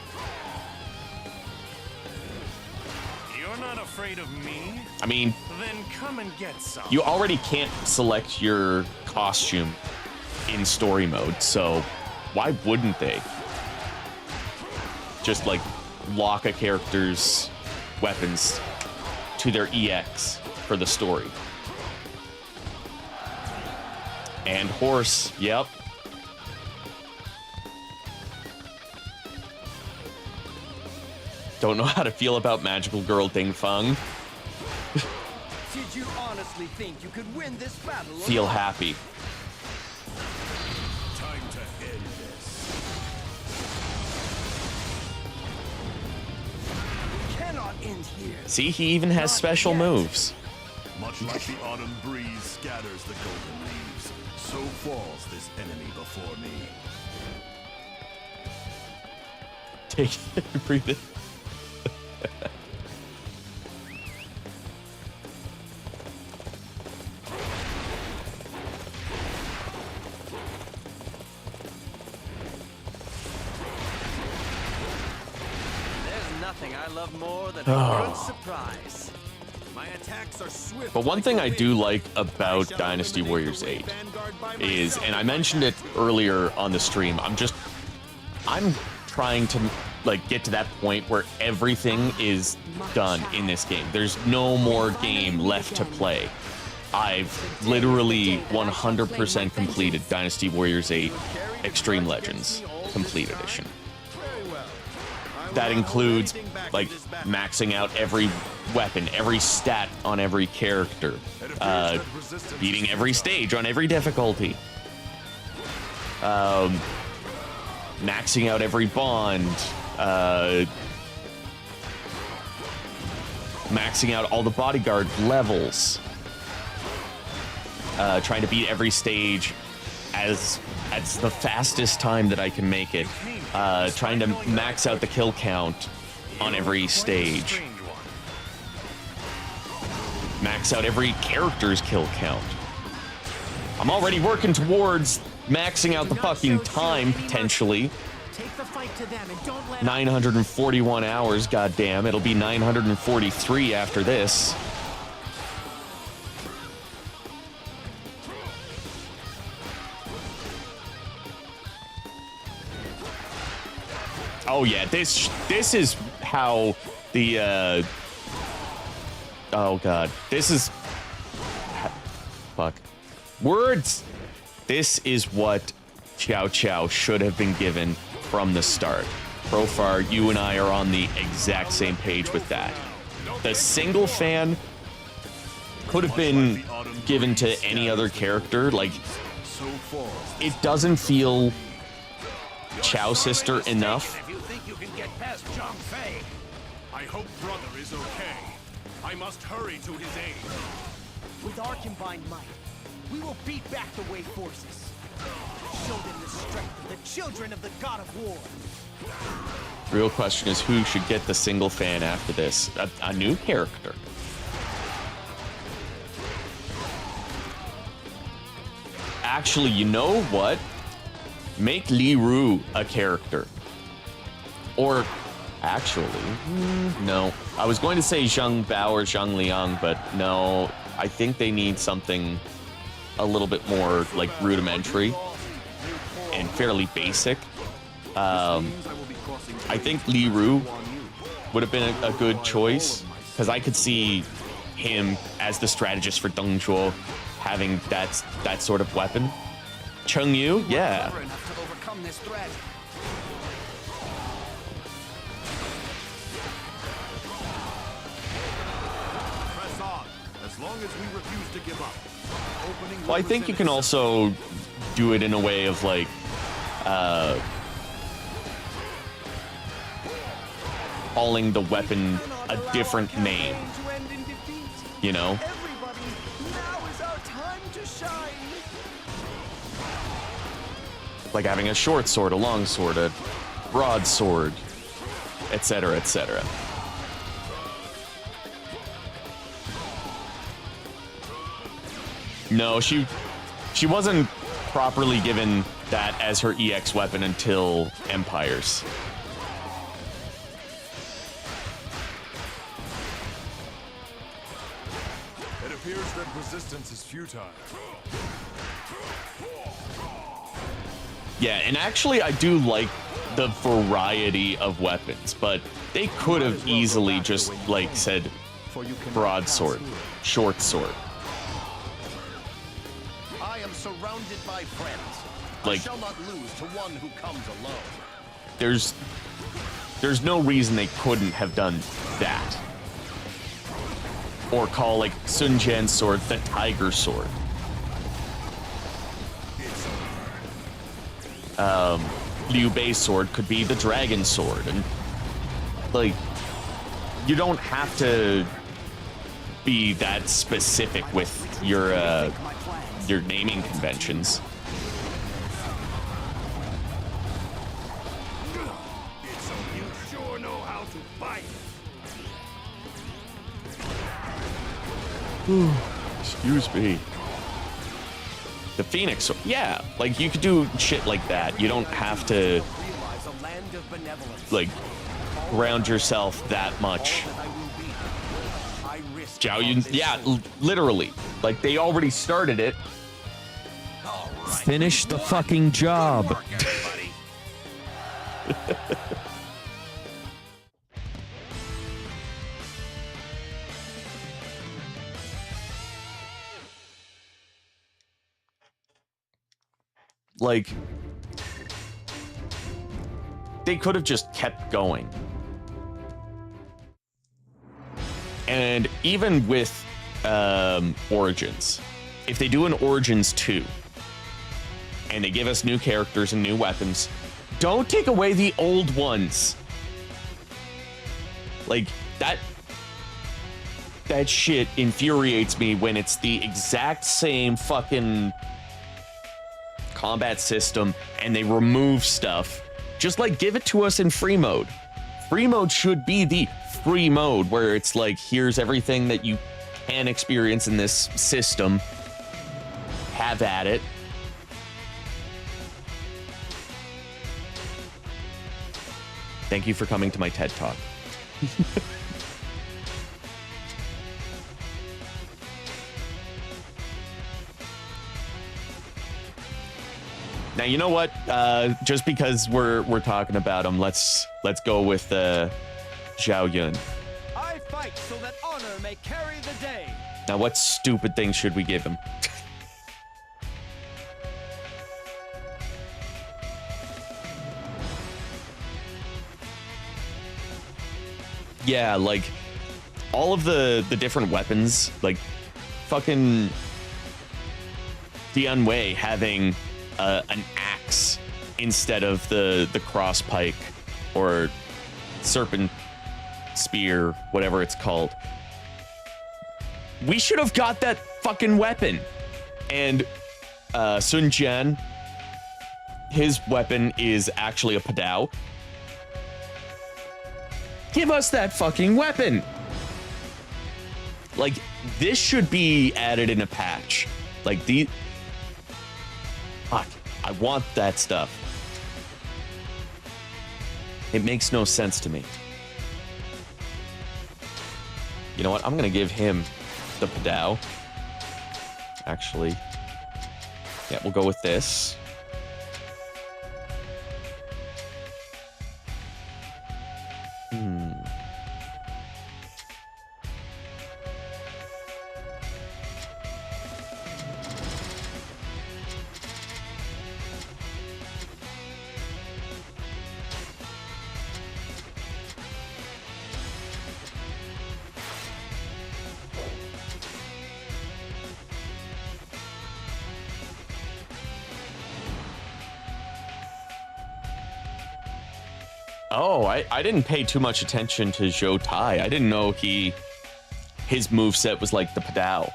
You're not afraid of me? I mean, Then come and get some. you already can't select your costume in story mode, so why wouldn't they? Just like lock a character's weapons to their EX for the story. And horse, yep. Don't know how to feel about Magical Girl Ding Feng. Did you honestly think you could win this battle? Feel happy. Time to end this. Cannot end here. See, he even has special moves. Much like the autumn breeze scatters the golden leaves, so falls this enemy before me. Take it, breathe it. There's nothing I love more than a good surprise. My attacks are swift. But one thing I do like about Dynasty Warriors 8 is, and I mentioned it earlier on the stream, I'm trying to like get to that point where everything is done in this game. There's no more game left to play. I've literally 100% completed Dynasty Warriors 8 Xtreme Legends Complete Edition. That includes like maxing out every weapon, every stat on every character, beating every stage on every difficulty, maxing out every bond, maxing out all the bodyguard levels, trying to beat every stage as the fastest time that I can make it, trying to max out the kill count on every stage, max out every character's kill count. I'm already working towards maxing out the fucking time, potentially. Take the fight to them and don't let 941 hours, goddamn. It'll be 943 after this. Oh yeah, this is how the oh god, this is fuck words. This is what Chow Chow should have been given from the start. Profar, you and I are on the exact same page with that. The single fan could have been given to any other character. Like, it doesn't feel Chow Sister enough. If you think you can get past Zhang Fei, I hope brother is okay. I must hurry to his aid. With our combined might, we will beat back the Wave forces. Show them the strength of the children of the God of War. Real question is who should get the single fan after this? A new character. Actually, you know what? Make Li Ru a character. Or, actually, no. I was going to say Zheng Bao or Zheng Liang, but no. I think they need something a little bit more, like, rudimentary and fairly basic. I think Li Ru would have been a good choice, because I could see him as the strategist for Deng Zhuo having that sort of weapon. Cheng Yu, yeah. Press on, as long as we refuse to give up. Well, I think you can also do it in a way of like, calling the weapon a different name. You know? Like having a short sword, a long sword, a broadsword, etc., etc. No, she wasn't properly given that as her EX weapon until Empires. It appears that resistance is futile. Yeah, and actually I do like the variety of weapons, but they could have easily just, like, said broadsword, short sword. I am surrounded by friends. Like, I shall not lose to one who comes alone. There's no reason they couldn't have done that. Or call, like, Sun Jian's sword the Tiger Sword. Liu Bei's sword could be the Dragon Sword, and like, you don't have to be that specific with your naming conventions. You sure know how to fight. Excuse me. The Phoenix, yeah, like you could do shit like that. You don't have to, like, ground yourself that much. Zhao Yun, yeah, literally. Like, they already started it. Finish the fucking job. Like, they could have just kept going. And even with Origins, if they do an Origins 2 and they give us new characters and new weapons, don't take away the old ones. Like, that shit infuriates me when it's the exact same fucking combat system and they remove stuff. Just, like, give it to us in free mode. Free mode should be the free mode where it's like, here's everything that you can experience in this system. Have at it. Thank you for coming to my TED Talk. Now, you know what? Just because we're talking about him, let's go with Zhao Yun. I fight so that honor may carry the day. Now, what stupid thing should we give him? Yeah, like, all of the different weapons, like, fucking Dian Wei having an axe instead of the cross pike or serpent spear, whatever it's called. we should have got that fucking weapon. And Sun Jian, his weapon is actually a Padao. Give us that fucking weapon. Like, this should be added in a patch. Like, fuck, I want that stuff. It makes no sense to me. You know what? I'm gonna give him the Padao. Actually, yeah, we'll go with this. Oh, I didn't pay too much attention to Zhou Tai. I didn't know his moveset was like the Padao.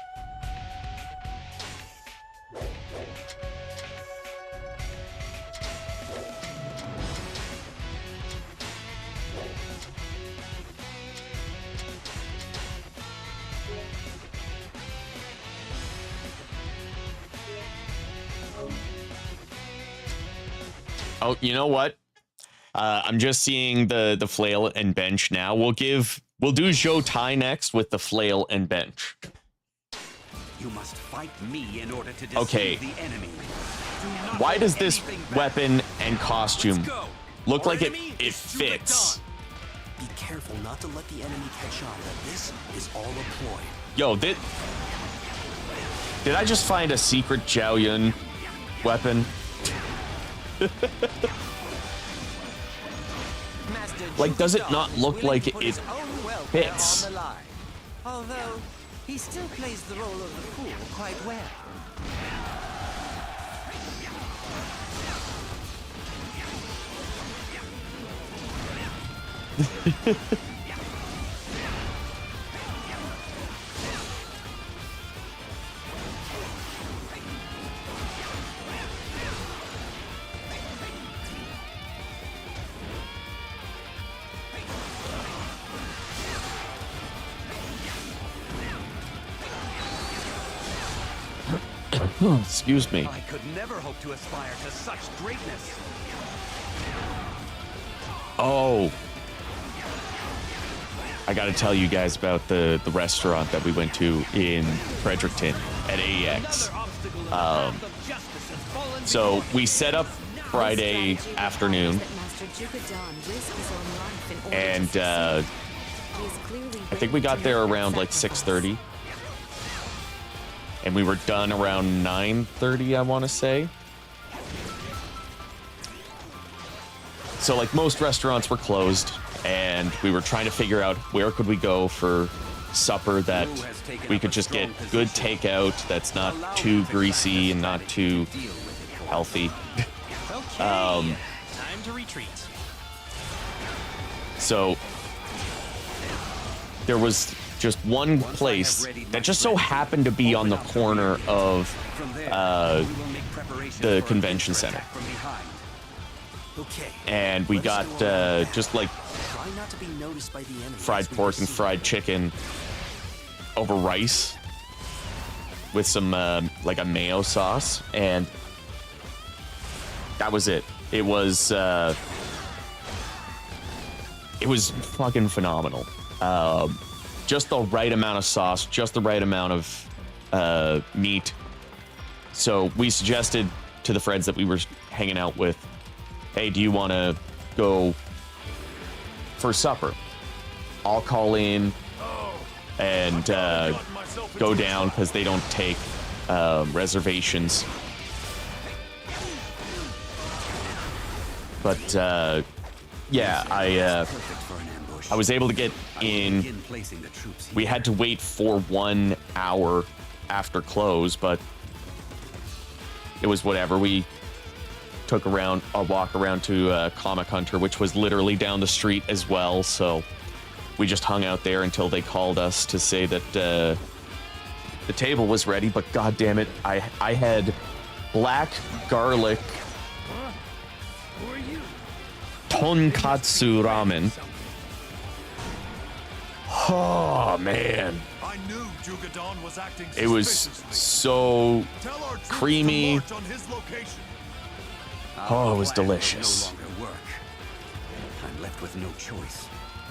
Oh, you know what? I'm just seeing the flail and bench now. We'll do Zhou Tai next with the flail and bench. You must fight me in order to deceive Okay. the enemy. Why does this weapon and costume look like it fits? Be careful not to let the enemy catch on that this is all a ploy. Yo, did I just find a secret Zhao Yun weapon? Like, does it not look like it fits? Although he still plays the role of the fool quite well. Excuse me. I could never hope to aspire to such greatness. Oh. I gotta tell you guys about the restaurant that we went to in Fredericton at AEX. So we set up Friday afternoon, and I think we got there around like 6:30. And we were done around 9:30, I want to say. So like most restaurants were closed, and we were trying to figure out where could we go for supper that we could just get good takeout that's not too greasy and not too healthy. Time to retreat. So there was just one place that just so happened to be on the corner of the convention center. And we got just like fried pork and fried chicken over rice with some like a mayo sauce, and that was it. It was fucking phenomenal. Just the right amount of sauce, just the right amount of meat. So we suggested to the friends that we were hanging out with, hey, do you want to go for supper? I'll call in and go down because they don't take reservations. But yeah, I was able to get in. We had to wait for 1 hour after close, but it was whatever. We took a walk around to Comic Hunter, which was literally down the street as well. So we just hung out there until they called us to say that The table was ready, but god damn it, I had black garlic Who are you? tonkatsu ramen. Oh man, I knew Jugadon was acting it was suspiciously. so Tell our troops to creamy. march on his location. Oh, it was Plan will delicious. No longer work. I'm left with no choice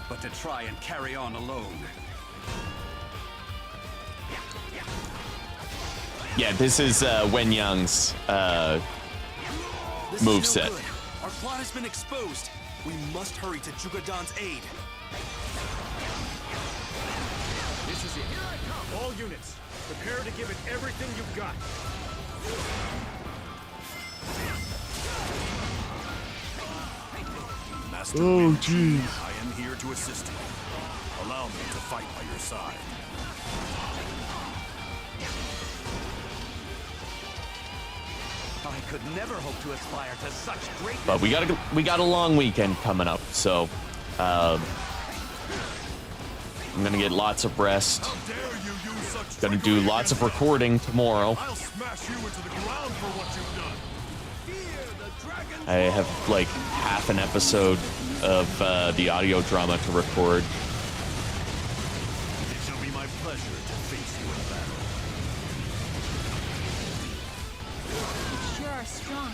but to try and carry on alone. Yeah, this is Wen Yang's This move is no set. good. Our plot has been exposed. We must hurry to Jugadon's aid. This is it. Here I come. All units, prepare to give it everything you've got. Master Wen, I am here to assist you. Allow me to fight by your side. I could never hope to aspire to such greatness. But we got a long weekend coming up, so I'm gonna get lots of rest. How dare you use such Gonna do trickery lots of against us? recording tomorrow. I'll smash you into the ground for what you've done. I have like half an episode of the audio drama to record. It shall be my pleasure to face you in battle. You sure are strong.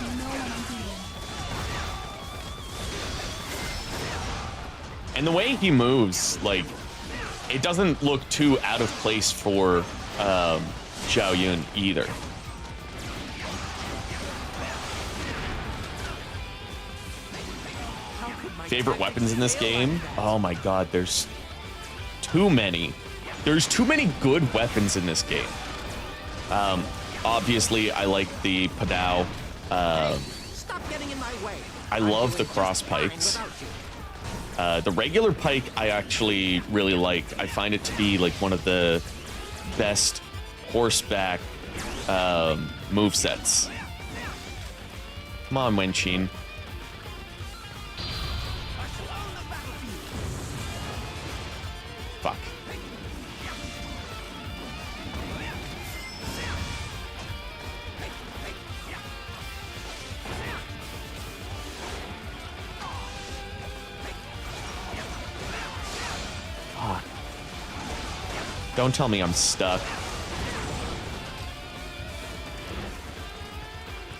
You know what I'm doing. And the way he moves, like, it doesn't look too out of place for Zhao Yun either. Favorite weapons in this game? Oh my god, there's too many. There's too many good weapons in this game. Obviously, I like the Padao. Stop getting in my way. I love the cross pikes. The regular pike I actually really like. I find it to be like one of the best horseback movesets. Come on, Wenqin. Fuck. Fuck. Don't tell me I'm stuck.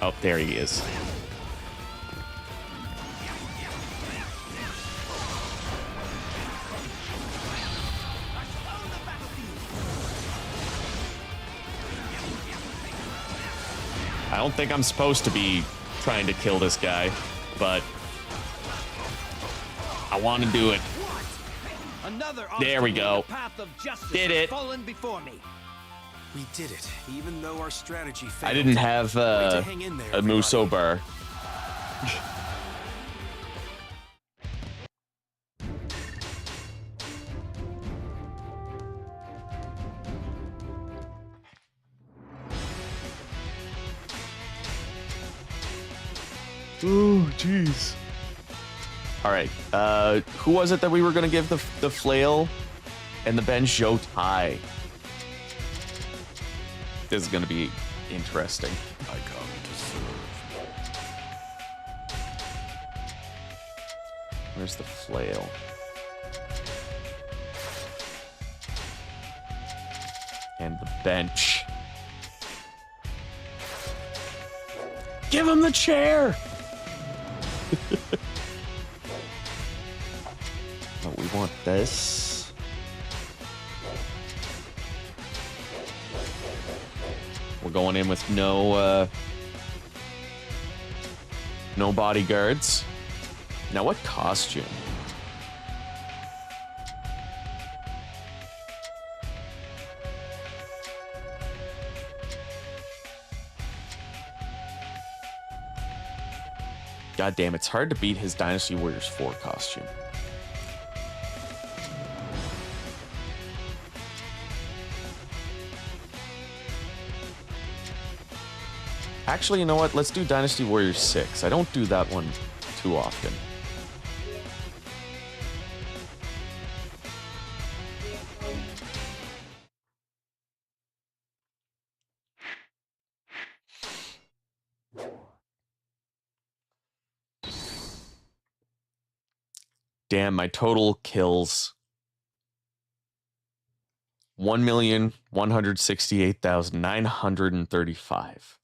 Oh, there he is. I don't think I'm supposed to be trying to kill this guy, but I want to do it. Another There we obstacle in go. the path of justice Did has it. fallen before me. We did it, even though our strategy failed. I didn't have Way to hang in there, a Muso bar. Oh, jeez. All right. Who was it that we were gonna give the flail and the Benjo tie? This is gonna be interesting. I come to serve. Where's the flail? And the bench. Give him the chair! Oh, we want this. We're going in with no bodyguards. Now what costume? God damn, it's hard to beat his Dynasty Warriors 4 costume. Actually, you know what? Let's do Dynasty Warriors 6. I don't do that one too often. damn, my total kills 1,168,935.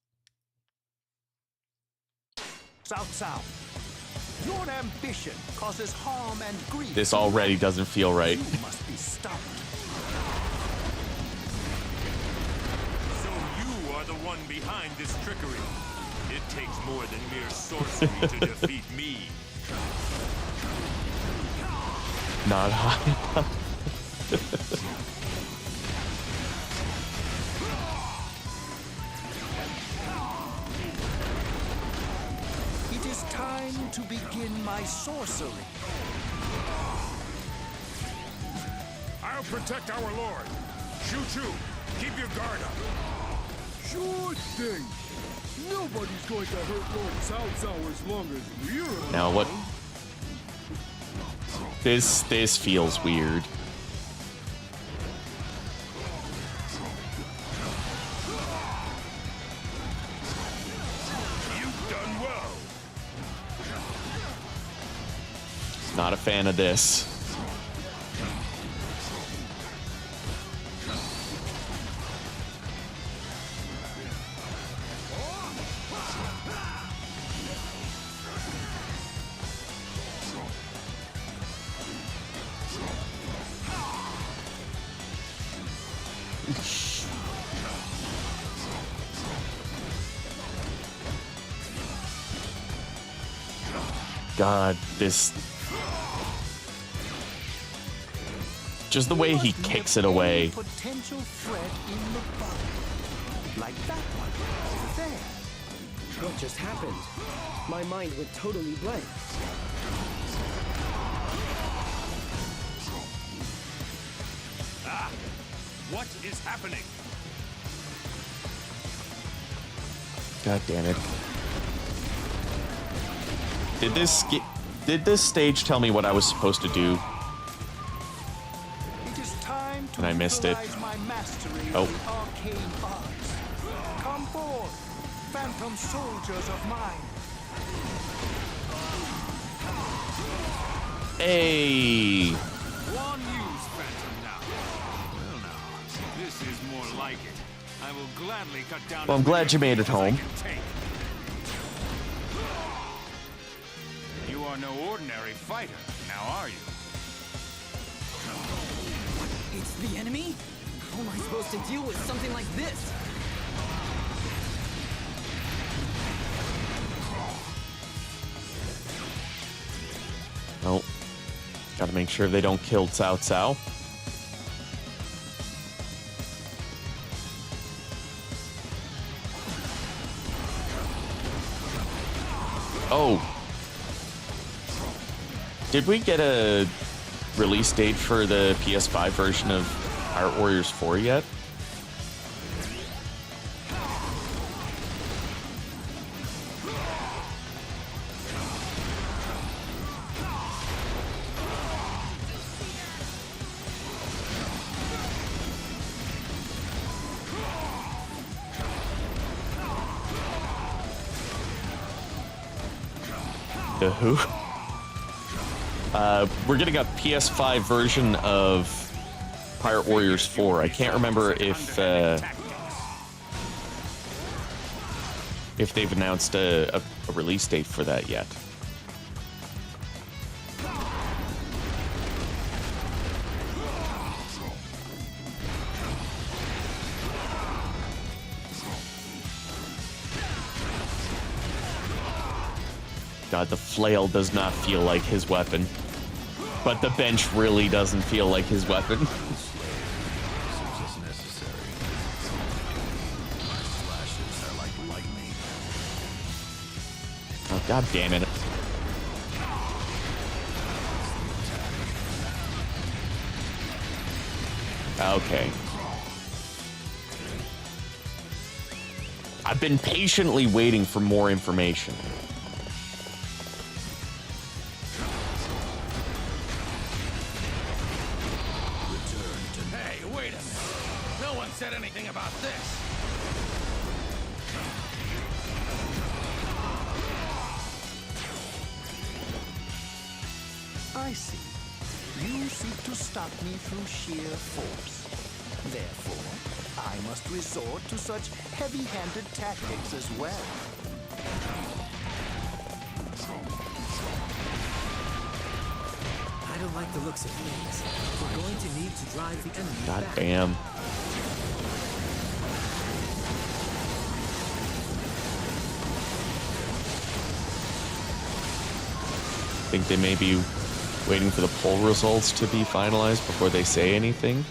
Cao, your ambition causes harm and grief. This already doesn't feel right. You must be stopped. So you are the one behind this trickery. It takes more than mere sorcery to defeat me. Not high. It is time to begin my sorcery. I'll protect our lord. Choo-choo, keep your guard up. Sure thing. Nobody's going to hurt Lord Cao as long as we're around. Now what? This feels weird. You've done well. Not a fan of this. God, this... Just the way he kicks it away. Potential threat in the body. Like that one. There. What just happened? My mind went totally blank. Ah, what is happening? God damn it. Did this stage tell me what I was supposed to do? It is time to And I missed it. utilize my mastery Oh. of the arcane arts. Come forth, phantom soldiers of mine. Hey! One use Phantom now. Well now, this is more like it. I will gladly cut down. Well, I'm glad you made it home. You are no ordinary fighter, now are you? It's the enemy? How am I supposed to deal with something like this? Oh. Gotta make sure they don't kill Cao Cao. Oh. Did we get a release date for the PS5 version of Pirate Warriors 4 yet? The who? We're getting a PS5 version of Pirate Warriors 4. I can't remember if they've announced a release date for that yet. God, the flail does not feel like his weapon. But the bench really doesn't feel like his weapon. Oh, God damn it. Okay. I've been patiently waiting for more information. Hey, wait a minute. No one said anything about this. I see. You seek to stop me through sheer force. Therefore, I must resort to such heavy-handed tactics as well. I don't like the looks of things. We're going to need to drive the enemy God back. damn. Think they may be waiting for the poll results to be finalized before they say anything?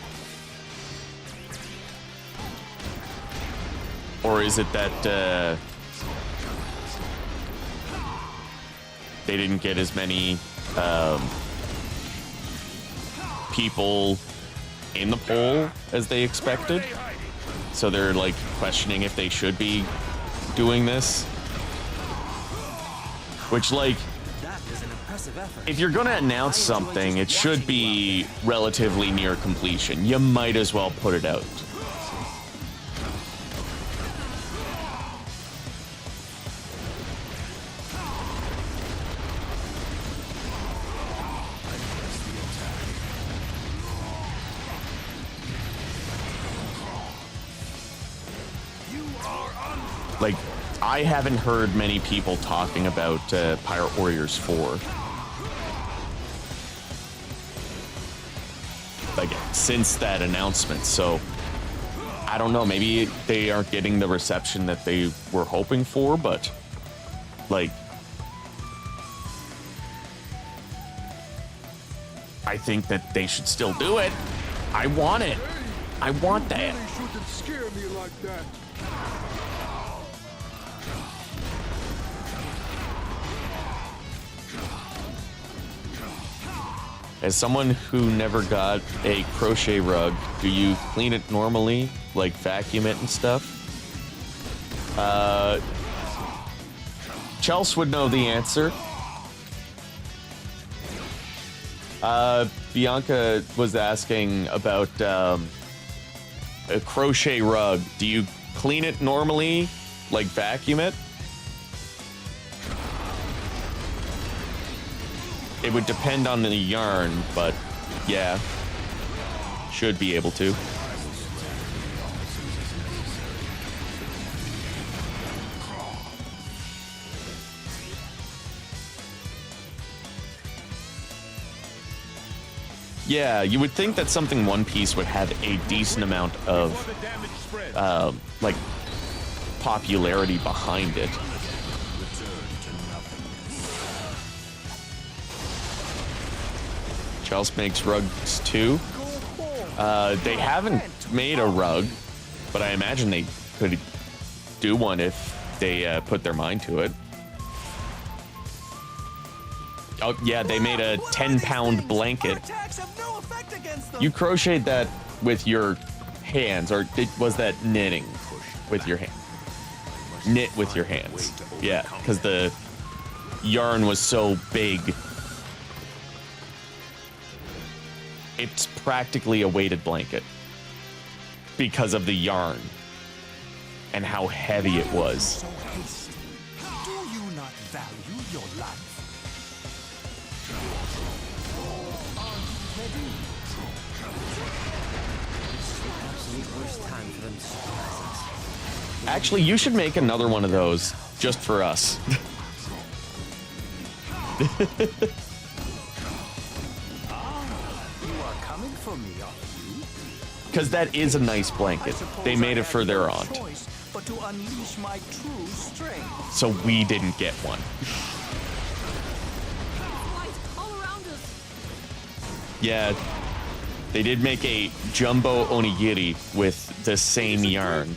Or is it that they didn't get as many people in the poll as they expected? So they're like questioning if they should be doing this? Which, like, if you're gonna announce something, it should be relatively near completion. You might as well put it out. Like, I haven't heard many people talking about Pirate Warriors 4. Like, since that announcement, so I don't know, maybe they aren't getting the reception that they were hoping for, but like, I think that they should still do it. I want it. I want that. You shouldn't scare me like that. As someone who never got a crochet rug, do you clean it normally, like vacuum it and stuff? Chelsea would know the answer. Bianca was asking about a crochet rug. Do you clean it normally, like vacuum it? It would depend on the yarn, but yeah, should be able to. Yeah, you would think that something One Piece would have a decent amount of like popularity behind it. Chelsea makes rugs too. They haven't made a rug, but I imagine they could do one if they put their mind to it. Oh yeah, they made a 10-pound blanket. You crocheted that with your hands, or was that knitting with your hand? Knit with your hands. Yeah, because the yarn was so big. It's practically a weighted blanket because of the yarn and how heavy it was. Do you not value your life? Actually, you should make another one of those just for us. Because that is a nice blanket. They made it for their aunt. So we didn't get one. Yeah, they did make a jumbo onigiri with the same yarn.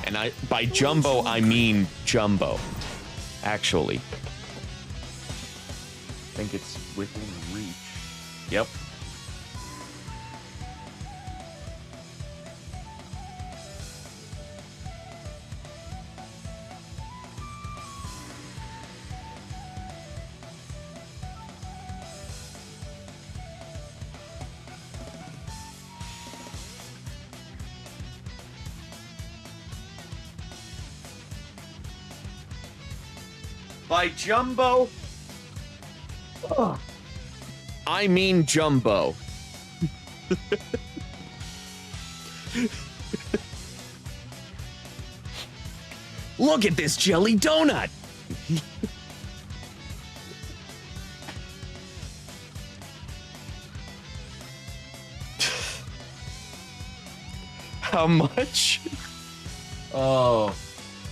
And by jumbo, I mean jumbo, actually. I think it's within reach. Yep. By jumbo I mean jumbo. Look at this jelly donut. How much? Oh,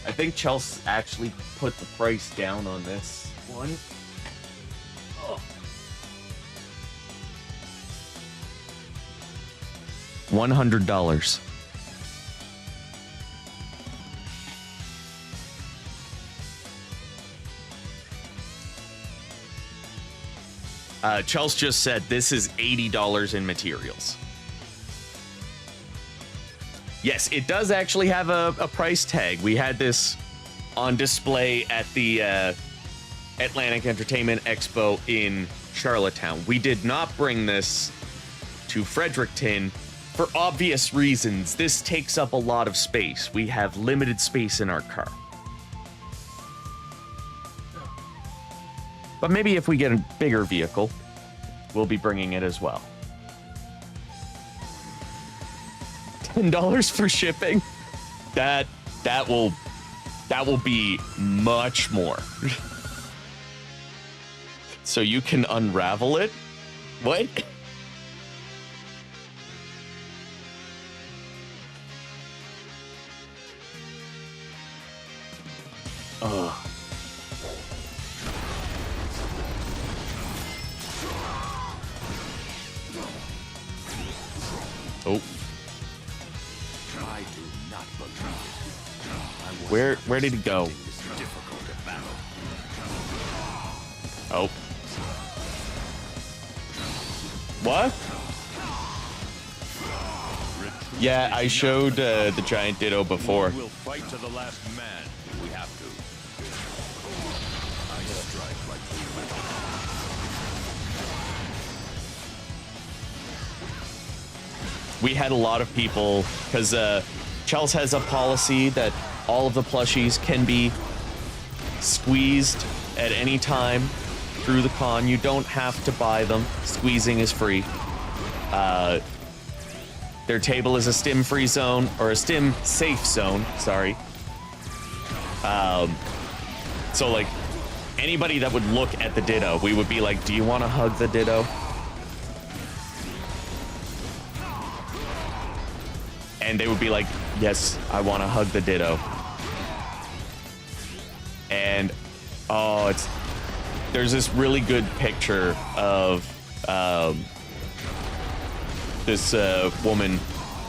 I think Chelsea actually put the price down on this one. Oh. $100. Chelsea just said this is $80 in materials. Yes, it does actually have a price tag. We had this on display at the Atlantic Entertainment Expo in Charlottetown. We did not bring this to Fredericton for obvious reasons. This takes up a lot of space. We have limited space in our car. But maybe if we get a bigger vehicle, we'll be bringing it as well. $10 for shipping? That will be much more. So you can unravel it? What? Ugh. Oh. Where did he go? Oh. What? Yeah, I showed the giant ditto before. We'll fight to the last man. We have to. I strike like we had a lot of people, because Chelsea has a policy that all of the plushies can be squeezed at any time through the con. You don't have to buy them. Squeezing is free. Their table is a stim-free zone, or a stim-safe zone, sorry. So, like, anybody that would look at the ditto, we would be like, do you want to hug the ditto? And they would be like, yes, I want to hug the ditto. And, oh, there's this really good picture of this woman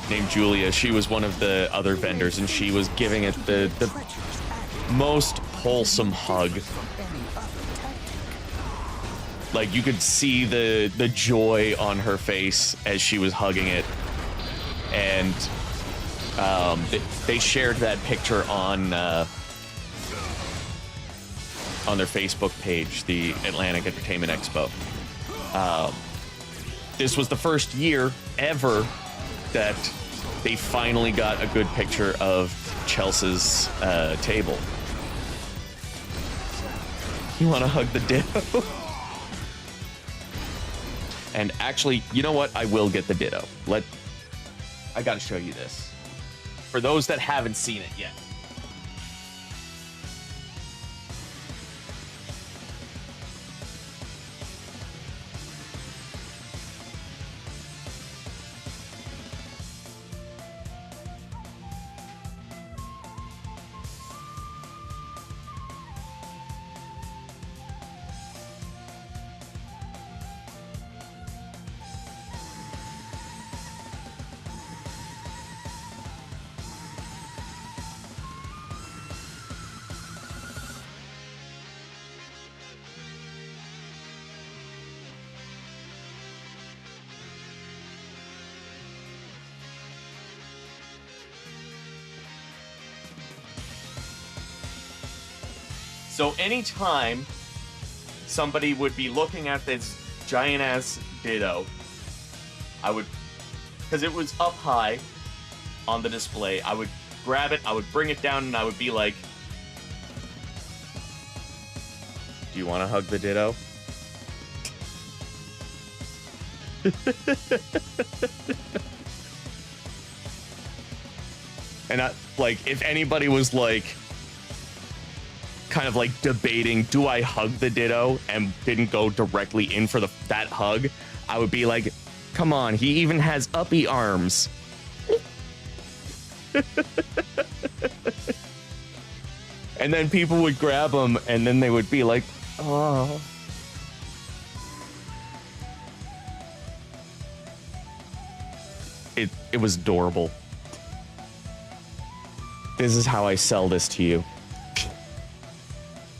named Julia. She was one of the other vendors, and she was giving it the most wholesome hug. Like, you could see the joy on her face as she was hugging it. And they shared that picture on their Facebook page, the Atlantic Entertainment Expo. This was the first year ever that they finally got a good picture of Chelsea's table. You want to hug the ditto? And actually, you know what? I will get the ditto. I gotta show you this. For those that haven't seen it yet. So anytime somebody would be looking at this giant ass ditto, I would, because it was up high on the display, I would grab it, I would bring it down, and I would be like, do you want to hug the ditto? And like, if anybody was like, kind of like debating, do I hug the Ditto, and didn't go directly in for that hug, I would be like, come on, he even has uppy arms. And then people would grab him, and then they would be like, oh. It was adorable. This is how I sell this to you.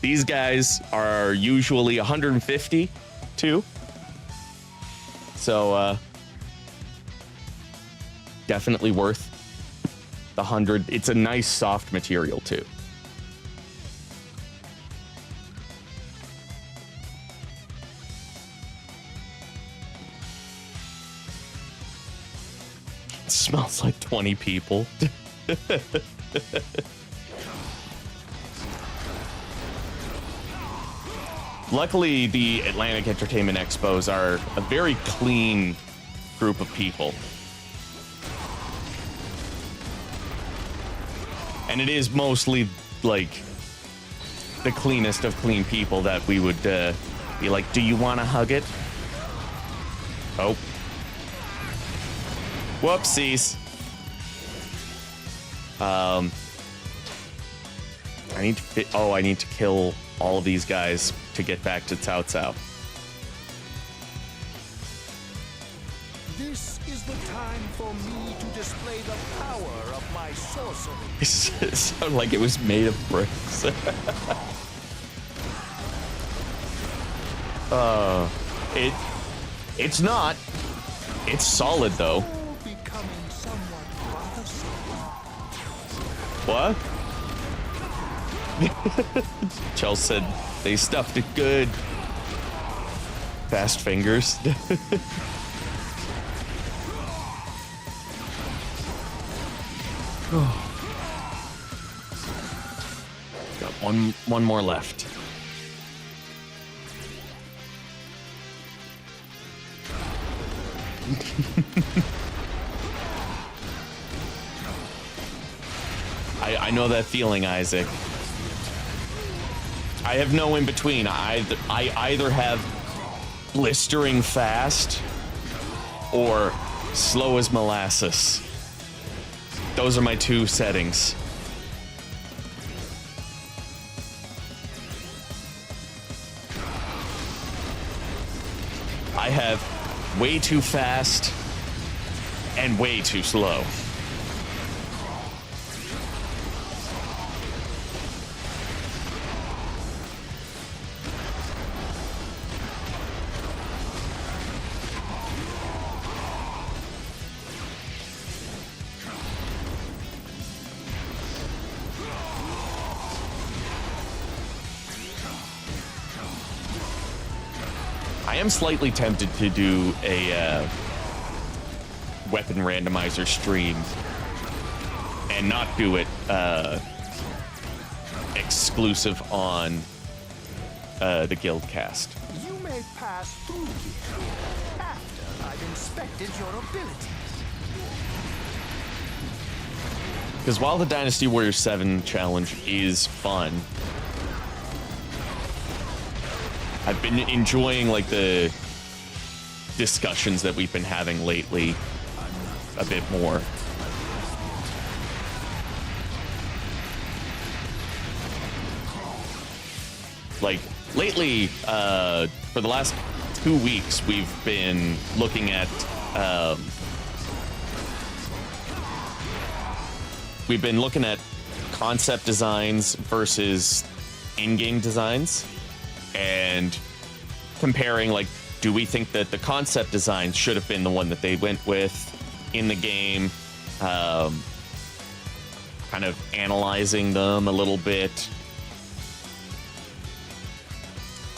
These guys are usually 150 too. So definitely worth the 100. It's a nice soft material too. It smells like 20 people. Luckily, the Atlantic Entertainment Expos are a very clean group of people. And it is mostly, like, the cleanest of clean people that we would be like, do you want to hug it? Oh. Whoopsies. I need to kill all of these guys to get back to Cao Cao. This is the time for me to display the power of my sorcery. It sounded like it was made of bricks. It's not. It's solid though. What? Chell said they stuffed it good. Fast fingers. Got one more left. I know that feeling, Isaac. I have no in between. I either have blistering fast or slow as molasses. Those are my two settings. I have way too fast and way too slow. I am slightly tempted to do a weapon randomizer stream and not do it exclusive on the Guildcast. You may pass through here after I've inspected your abilities. Because while the Dynasty Warriors 7 challenge is fun, I've been enjoying like the discussions that we've been having lately a bit more. Like lately, for the last 2 weeks, we've been looking at concept designs versus in-game designs. And comparing, like, do we think that the concept design should have been the one that they went with in the game? Kind of analyzing them a little bit.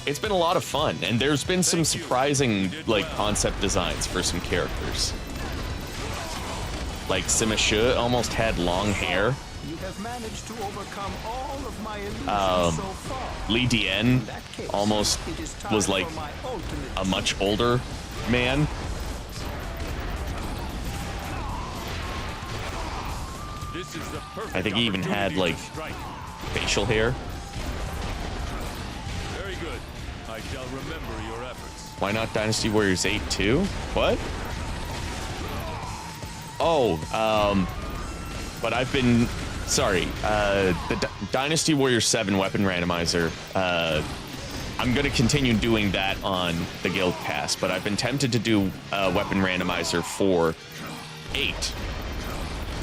It's been a lot of fun, and there's been some surprising, like, concept designs for some characters. Like, Sima Shi almost had long hair. You have managed to overcome all of my illusions so far. Li Dian almost was like a much older man. This is the perfect I think he even had like strike. facial hair. Very good. I shall remember your efforts. Why not Dynasty Warriors 8 too? What? Oh, but I've been, sorry, the Dynasty Warriors 7 weapon randomizer, I'm going to continue doing that on the Guild Pass, but I've been tempted to do a weapon randomizer for 8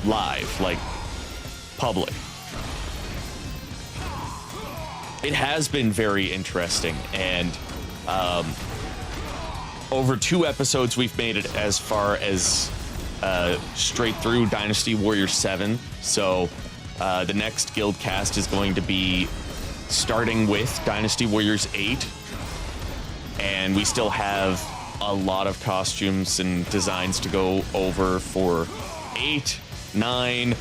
live, like public. It has been very interesting, and over 2 episodes we've made it as far as straight through Dynasty Warriors 7. So the next guild cast is going to be starting with Dynasty Warriors 8, and we still have a lot of costumes and designs to go over for 8, 9.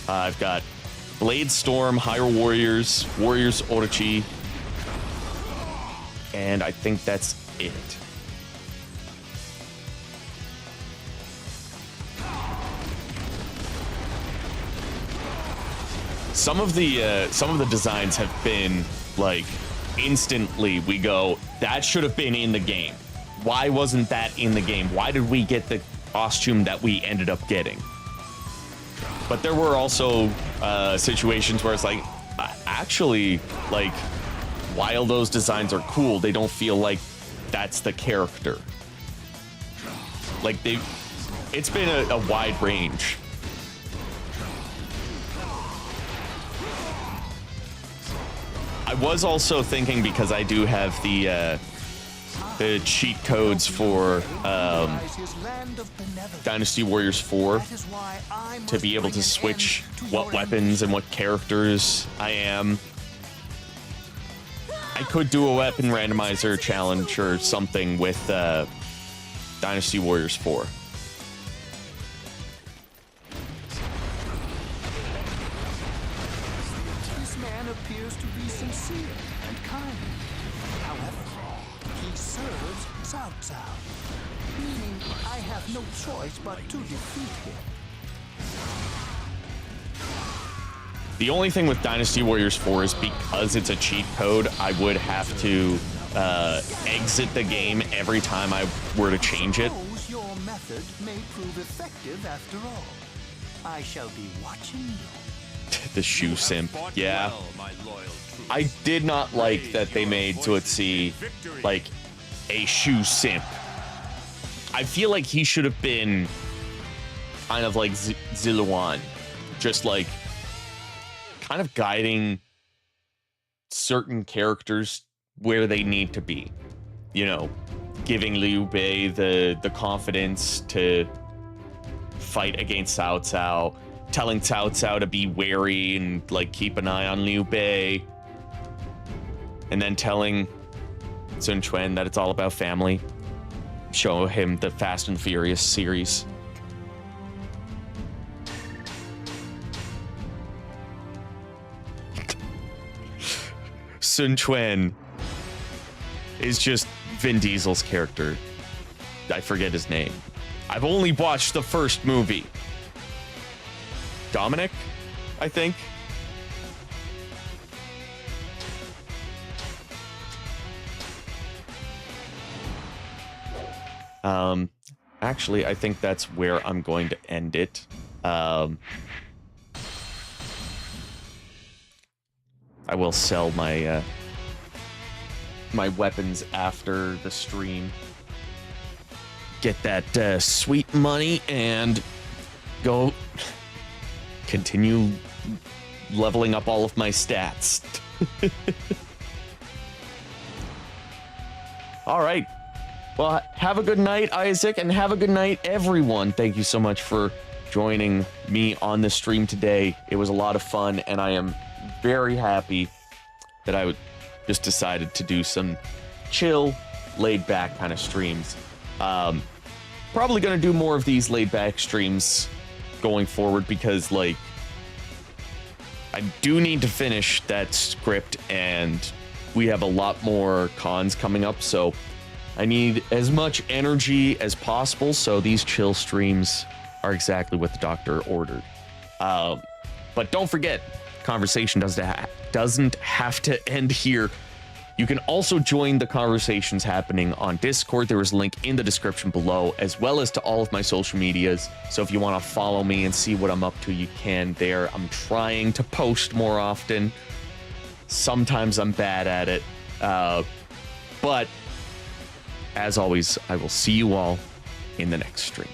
I've got Blade Storm, Hyrule Warriors, Warriors Orochi, and I think that's it. Some of the designs have been like instantly we go, that should have been in the game. Why wasn't that in the game? Why did we get the costume that we ended up getting? But there were also situations where it's like, actually, like, while those designs are cool, they don't feel like that's the character. Like it's been a wide range. I was also thinking, because I do have the cheat codes for Dynasty Warriors 4 to be able to switch what weapons and what characters I am. I could do a weapon randomizer challenge or something with Dynasty Warriors 4. This man appears to be sincere and kind. However, he serves Cao Cao, meaning I have no choice but to defeat him. The only thing with Dynasty Warriors 4 is because it's a cheat code, I would have to exit the game every time I were to change it. Your method may prove effective after all. I shall be watching you. The shoe simp, yeah. I did not like that they made Zuotzi like a shoe simp. I feel like he should have been kind of like Ziluan, just like kind of guiding certain characters where they need to be. You know, giving Liu Bei the confidence to fight against Cao Cao, telling Cao Cao to be wary and like keep an eye on Liu Bei, and then telling Sun Quan that it's all about family. Show him the Fast and Furious series. Sun Quan is just Vin Diesel's character. I forget his name. I've only watched the first movie. Dominic, I think. Actually, I think that's where I'm going to end it. I will sell my my weapons after the stream. Get that sweet money and go continue leveling up all of my stats. All right. Well, have a good night, Isaac, and have a good night, everyone. Thank you so much for joining me on the stream today. It was a lot of fun, and I am very happy that I just decided to do some chill, laid-back kind of streams. Probably going to do more of these laid-back streams going forward because, like, I do need to finish that script, and we have a lot more cons coming up, so I need as much energy as possible, so these chill streams are exactly what the doctor ordered. But don't forget, conversation doesn't have to end here. You can also join the conversations happening on Discord. There is a link in the description below, as well as to all of my social medias. So if you want to follow me and see what I'm up to, you can there. I'm trying to post more often. Sometimes I'm bad at it. But as always, I will see you all in the next stream.